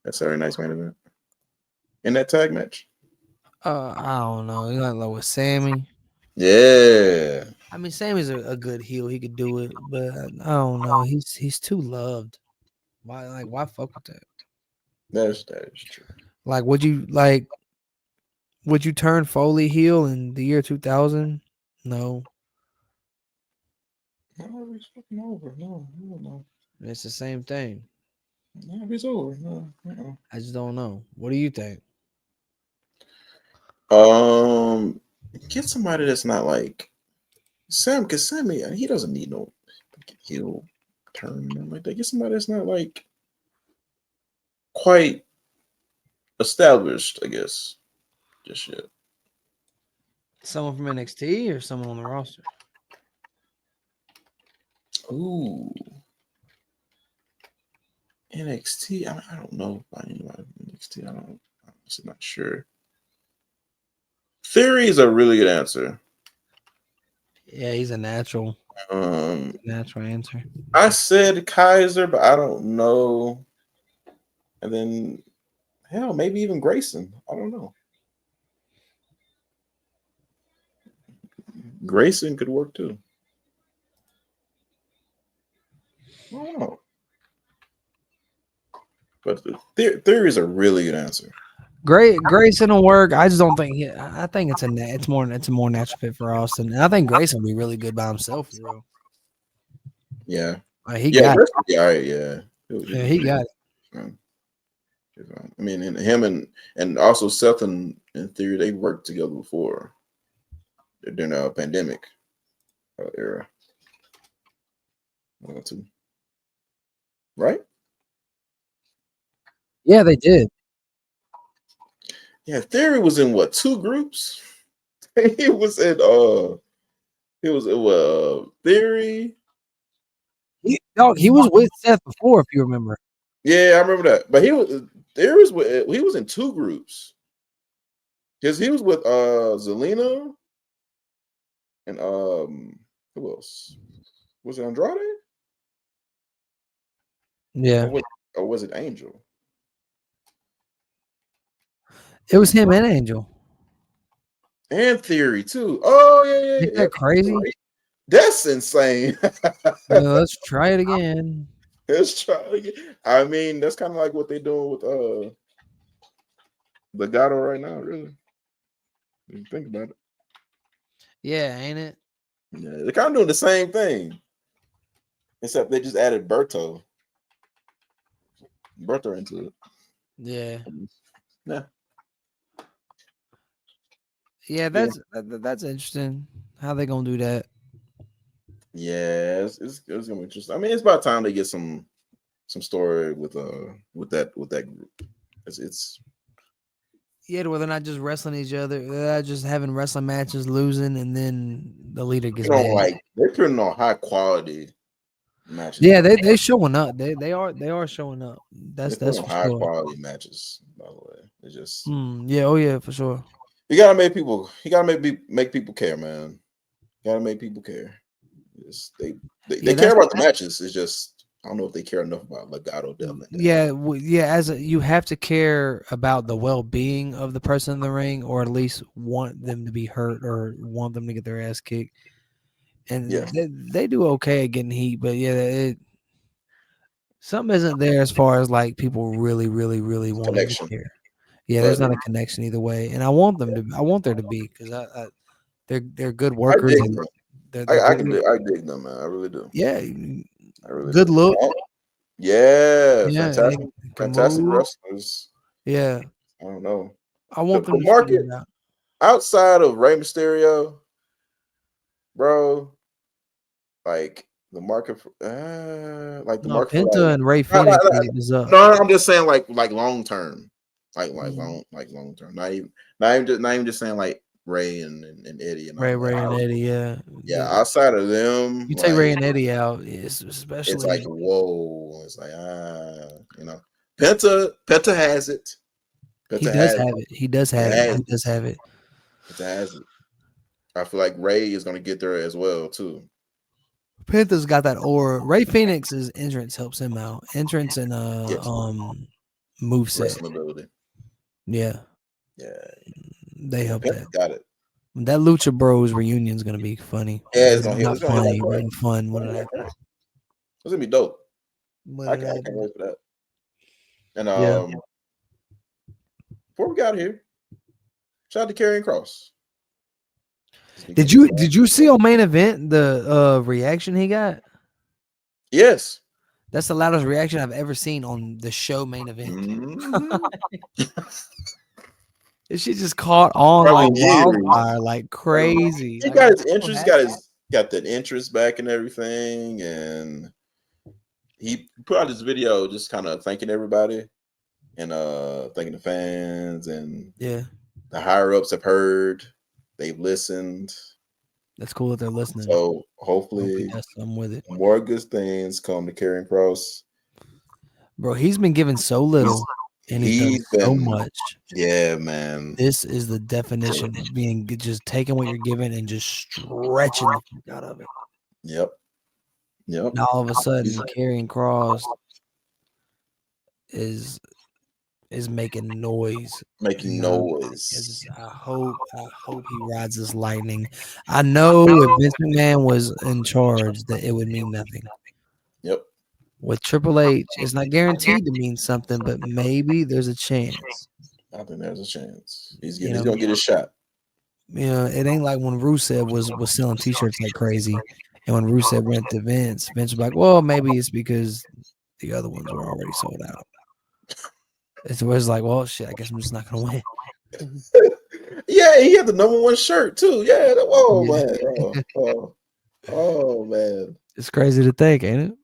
that Saturday night's main event in that tag match? I don't know. You like with Sammy. Yeah. I mean, Sammy's a good heel. He could do it, but I don't know. He's too loved. Why fuck with that? That is true. Like, would you turn Foley heel in the year 2000? No, No, he's fucking over. No. it's the same thing. No, he's over. No. I just don't know. What do you think? Get somebody that's not like Sam, because Sammy, he doesn't need no heel turn like that. Get somebody that's not like quite established, I guess. Just yet. Someone from NXT or someone on the roster? Ooh. NXT. I don't know if I anybody from NXT. I'm honestly not sure. Theory is a really good answer. Yeah, he's a natural answer. I said Kaiser, but I don't know. And then hell, maybe even Grayson. I don't know. Grayson could work too. I don't know. But the theory is a really good answer. Grayson will work. I just don't think I think it's a more natural fit for Austin. And I think Grayson will be really good by himself for real. Yeah. He got it. Yeah, yeah. Yeah, he got it. I mean, and him and also Seth and Theory, they worked together before during the pandemic era. Too. Right? Yeah, they did. Yeah, Theory was in what, 2 groups? He was in Theory. He was with Seth before, if you remember. Yeah, I remember that. But he was in 2 groups. Because he was with Zelina and who else? Was it Andrade? Yeah. Or was it Angel? It was him and Angel. And Theory too. Oh yeah. Isn't that crazy? That's insane. Let's try it again. Let's try it again. I mean, that's kind of like what they're doing with Legato right now, really. When you think about it. Yeah, ain't it? Yeah, they're kind of doing the same thing. Except they just added Berto into it. Yeah. Yeah. Yeah, that's interesting. How they gonna do that? Yeah, it's gonna be interesting. I mean, it's about time they get some story with that group. It's Yeah, where they're not just wrestling each other, they're not just having wrestling matches, losing, and then the leader gets mad. They're putting on high quality matches. Yeah, they showing up. They are showing up. That's for high sure. quality matches, by the way. It's just yeah, oh yeah, for sure. You gotta make people care, man. You gotta make people care. They care about the matches. It's just I don't know if they care enough about Legato Death. You have to care about the well-being of the person in the ring, or at least want them to be hurt or want them to get their ass kicked. And they do okay at getting heat, but something isn't there as far as like people really want to care. Yeah, there's not a connection either way, and I want them to. I want there to be because they're good workers. I dig them, man. I really do. Yeah, I really good do. look. Yeah, fantastic wrestlers. Yeah, I don't know. I want them to market figure it out. Outside of Rey Mysterio, bro. Like the market for Penta and Ray Phoenix is up. No, I'm just saying like long term, long term. Not even just saying like Ray and Eddie and Ray and Eddie. Yeah. Outside of them, you take Ray and Eddie out, especially it's like whoa. It's like Penta has it. He does have it. He does have it. Penta has it. I feel like Ray is gonna get there as well too. Penta's got that aura. Ray Phoenix's entrance helps him out. Entrance and moveset. Yeah. They help that. Got it. That Lucha Bros reunion is gonna be funny. Yeah, it's gonna not funny, but fun when it happens. It's gonna be dope. I can't wait for that. And before we got here, shout out to Karrion Kross. Did you see on Main Event the reaction he got? Yes. That's the loudest reaction I've ever seen on the show Main Event. Mm-hmm. She just caught on Probably like wildfire, like crazy. He Like, got I'm his so interest, happy. got that interest back and everything, and he put out this video just kind of thanking everybody and thanking the fans, and Yeah, the higher ups have heard, they've listened. that's cool that they're listening. So Hope he hopefully does something with it, more good things come to Karrion Kross. bro. He's been given so little, and he's done so much. Yeah, man. This is the definition of being just taking what you're given and just stretching the fuck out of it. Yep. And all of a sudden, Karrion Kross is making noise. Making And, noise. I hope he rides this lightning. I know if Vince McMahon was in charge, that it would mean nothing. Yep. With Triple H, it's not guaranteed to mean something, but maybe there's a chance. I think there's a chance. He's gonna get a shot. You know, it ain't like when Rusev was selling T-shirts like crazy, and when Rusev went to Vince was like, "Well, maybe it's because the other ones were already sold out." It's like, "Well, shit, I guess I'm just not gonna win." Yeah, he had the #1 shirt too. Yeah, Yeah. man. Oh man. It's crazy to think, ain't it?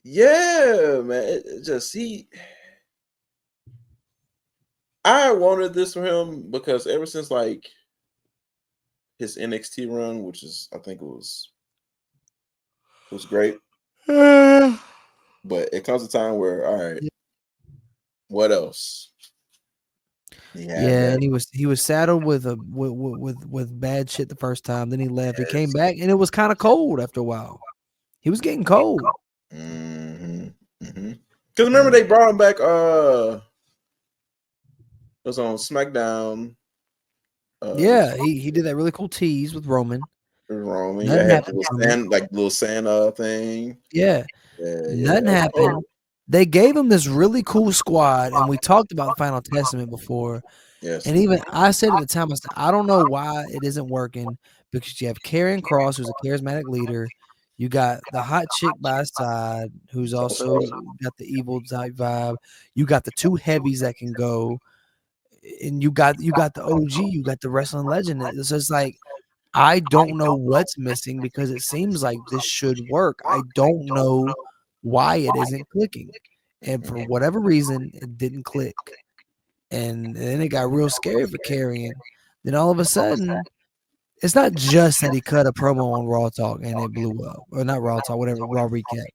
Yeah, man. I wanted this for him because ever since like his NXT run, which is I think it was great. But it comes a time where, all right, what else? Yeah, and he was saddled with bad shit the first time. Then he left. He came back, and it was kind of cold after a while. He was getting cold. Mm-hmm. Because remember they brought him back. It was on SmackDown. Yeah, he did that really cool tease with Roman. Roman, yeah, had the little Santa thing. Yeah, nothing happened. They gave him this really cool squad, and we talked about Final Testament before. Yes, and even I said at the time, I said, I don't know why it isn't working, because you have Karrion Kross, who's a charismatic leader. You got the hot chick by his side, who's also got the evil type vibe. You got the two heavies that can go, and you got the OG, you got the wrestling legend. So it's like, I don't know what's missing, because it seems like this should work. I don't know why it isn't clicking, and for whatever reason, it didn't click. And then it got real scary for Karrion. Then all of a sudden, it's not just that he cut a promo on Raw Talk and it blew up, or not Raw Talk, whatever, Raw Recap.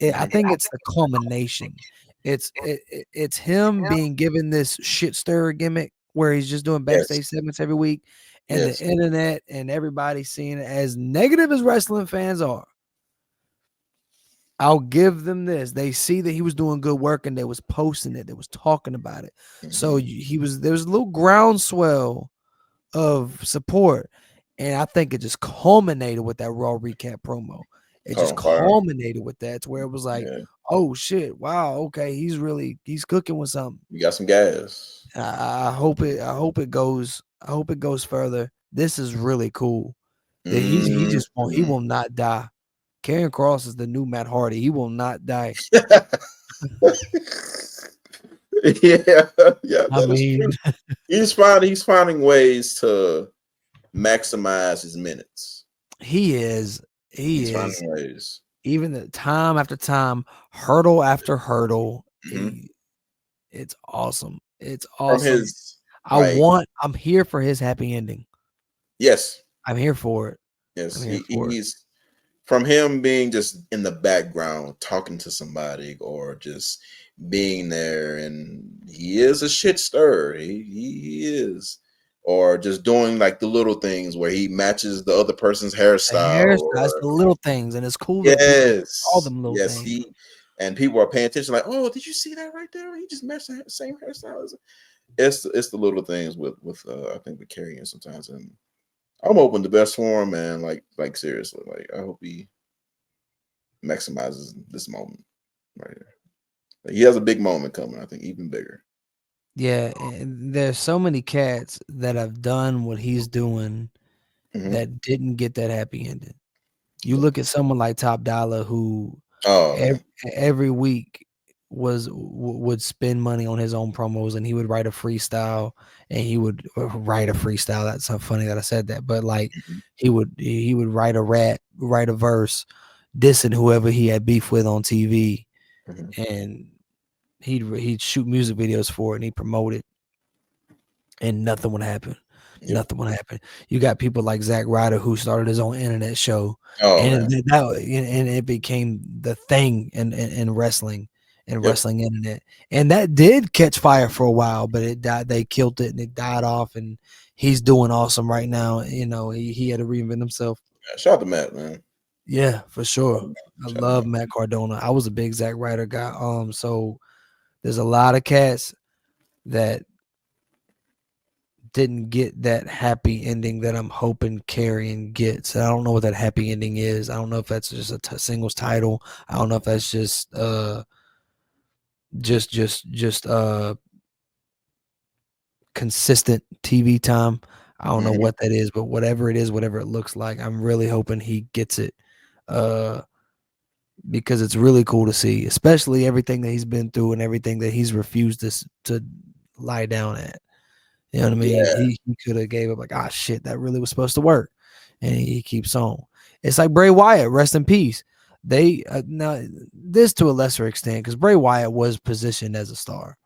I think it's the culmination. It's him being given this shit stir gimmick where he's just doing backstage segments every week, and the internet and everybody seeing it as negative as wrestling fans are. I'll give them this. They see that he was doing good work, and they was posting it. They was talking about it. So there was a little groundswell of support, and I think it just culminated with that Raw Recap promo. It just culminated with that, to where it was like, oh shit, wow, okay, he's cooking with something. You got some gas. I hope it goes further. This is really cool. He will not die. Karrion Kross is the new Matt Hardy. He will not die. Yeah. I mean, he's finding ways to maximize his minutes. He is. Finding ways. Even the time after time, hurdle after hurdle. It's awesome. It's awesome. I'm here for his happy ending. Yes. I'm here for it. Yes. He's from him being just in the background talking to somebody, or just being there, and he is a shit stirrer. He is. Or just doing like the little things where he matches the other person's hairstyle. It's the little things, and it's cool. Yes, all them little things. And people are paying attention. Like, oh, did you see that right there? He just matched the same hairstyle. It's the little things with I think with Karrion sometimes, and I'm hoping the best for him, man. Like seriously, like I hope he maximizes this moment right here. Like, he has a big moment coming. I think even bigger. Yeah, and there's so many cats that have done what he's doing that didn't get that happy ending. You look at someone like Top Dollar, who every week would spend money on his own promos, and he would write a freestyle, and he would write a freestyle. That's so funny that I said that, but like he would write a write a verse, dissing whoever he had beef with on TV, and he'd shoot music videos for it, and he'd promote it, and nothing would happen. Nothing would happen. You got people like Zack Ryder, who started his own internet show, and it became the thing in wrestling and wrestling internet, and that did catch fire for a while, but it died. They killed it, and it died off. And he's doing awesome right now. You know, he had to reinvent himself. Shout out to Matt, man. Yeah, for sure. I love Matt Cardona. I was a big Zack Ryder guy. So there's a lot of cats that didn't get that happy ending that I'm hoping Karrion gets. I don't know what that happy ending is. I don't know if that's just a singles title. I don't know if that's just consistent TV time. I don't know what that is, but whatever it is, whatever it looks like, I'm really hoping he gets it. Because it's really cool to see, especially everything that he's been through and everything that he's refused to lie down at. You know what I mean? Yeah. He could have gave up like, shit, that really was supposed to work. And he keeps on. It's like Bray Wyatt, rest in peace. They now this to a lesser extent, because Bray Wyatt was positioned as a star.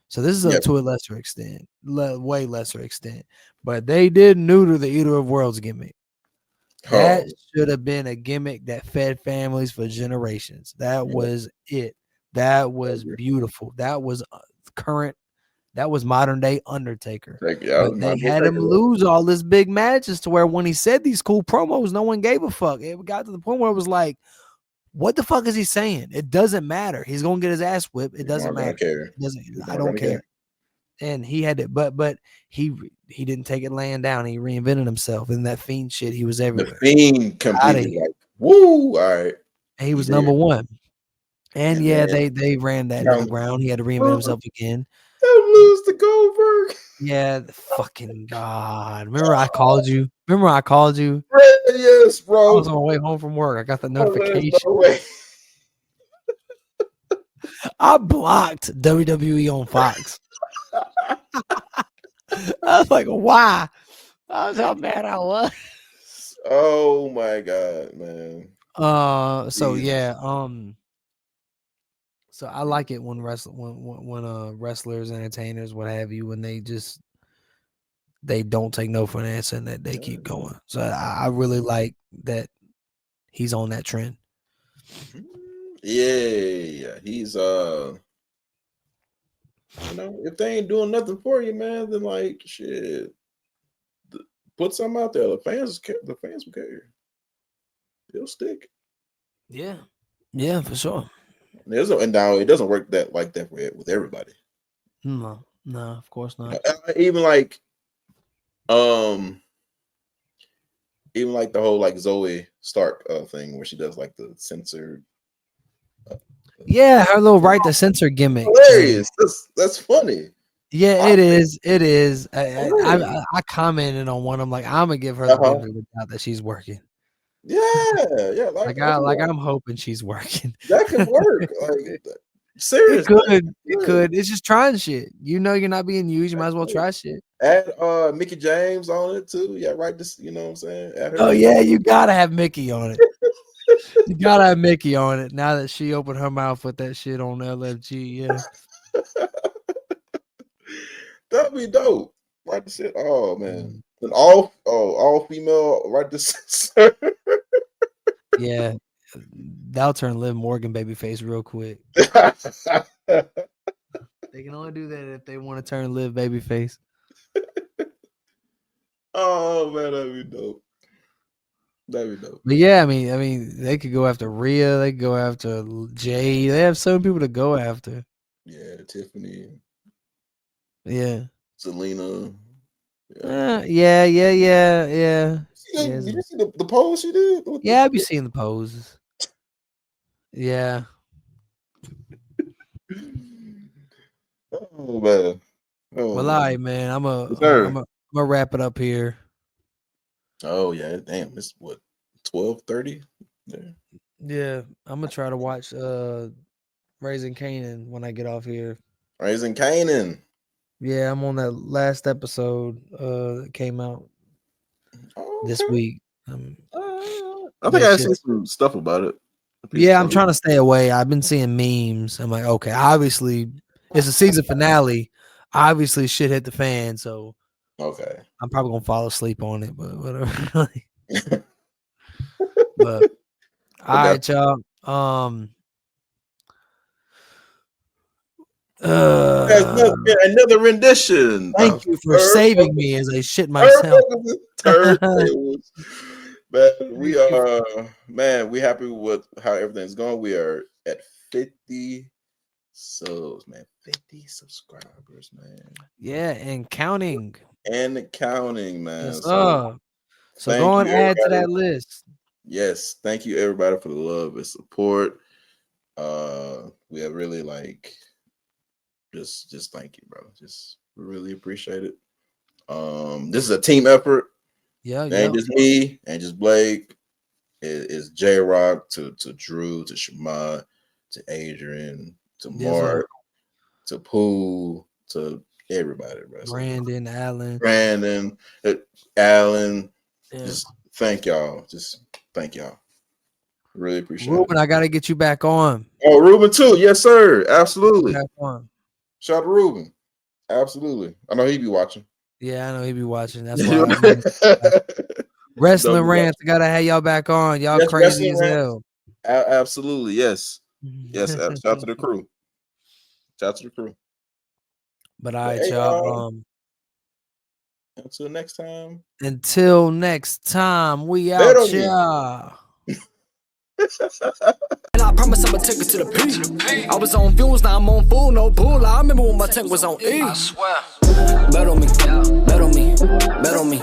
So this is to a lesser extent, way lesser extent. But they did neuter the Eater of Worlds gimmick. That should have been a gimmick that fed families for generations. That was it. That was beautiful. That was current. That was modern day Undertaker. But they had him lose all this big matches to where when he said these cool promos, no one gave a fuck. It got to the point where it was like, what the fuck is he saying? It doesn't matter. He's gonna get his ass whipped. It doesn't matter. I don't care. And he had it, but he didn't take it laying down. He reinvented himself. And that Fiend shit, he was everywhere. The Fiend completely like, woo, all right. He was number one. And they ran that into the ground. He had to reinvent himself again. Lose to Goldberg. Yeah, fucking God. Remember I called you? Yes, bro. I was on my way home from work. I got the notification. I blocked WWE on Fox. I was like, why? I was how mad I was. Oh my God, man. So yeah, so I like it when wrestlers, entertainers, what have you, when they don't take no for an answer and that they keep going. So I really like that he's on that trend. Yeah. He's if they ain't doing nothing for you, man, then like shit, put something out there. The fans will care. They'll stick. Yeah, for sure. And now it doesn't work like that with everybody. No, of course not. Even like the whole like Zoe Stark thing where she does like the censored. Her little right to censor gimmick. Hilarious. That's funny. Yeah, it is. It is. I commented on one. I'm like, I'm gonna give her the benefit of the doubt that she's working. Yeah. I'm hoping she's working. That could work. Like seriously, it could. It's just trying shit. You know, you're not being used. You might as well try shit. Add Mickey James on it too. Yeah, right. This, you know what I'm saying? You gotta have Mickey on it. You gotta have Mickey on it. Now that she opened her mouth with that shit on LFG, yeah. That'd be dope. Right to shit. Oh man. And all female right to censor. Yeah. That'll turn Liv Morgan babyface real quick. They can only do that if they want to turn Liv babyface. Oh man, that'd be dope. But yeah, I mean, they could go after Rhea. They could go after Jay. They have so many people to go after. Yeah, Tiffany. Yeah. Selena. Yeah. Did you see the pose she did? Yeah, I've been seeing the poses. Yeah. Oh man. Well, all right, man. I'm gonna wrap it up here. Oh yeah, damn. It's what 12:30. Yeah, I'm gonna try to watch Raising Canaan when I get off here. Raising Canaan. Yeah, I'm on that last episode that came out this week. I think I seen some stuff about it. Yeah, I'm trying to stay away. I've been seeing memes. I'm like, okay, obviously it's a season finale. Obviously, shit hit the fan, so okay. I'm probably gonna fall asleep on it, but whatever. But all right, y'all. Another rendition. Thank you for saving me as I shit myself. Turntables. Man, we happy with how everything's going. We are at 50 subs, man. 50 subscribers, man. Yeah, and counting. And counting, man. Yes, so go and add to that list. Yes, thank you everybody for the love and support. We have really just thank you, bro. Just really appreciate it. This is a team effort. Yeah, it ain't just me, ain't just Blake. It's J Rock to Drew to Shamad to Adrian to Mark to Pooh to everybody, bro. Brandon, Allen. Yeah. Just thank y'all. Just thank y'all. Really appreciate Ruben, it. I gotta get you back on. Oh, Ruben too. Yes, sir. Absolutely. Back on. Shout out to Ruben. Absolutely. I know he'd be watching. Yeah, I know he'd be watching. That's why Wrestling Rants. I gotta have y'all back on. Y'all crazy as hell. Absolutely. Yes. Yes. Shout out to the crew. Shout out to the crew. But all right, y'all. Until next time. Until next time, we out, y'all. And I promise I'ma take it to the peak. I was on fumes, now I'm on full, no bull. I remember when my tank was on E. I swear. Bet on me, bet on me, bet on me.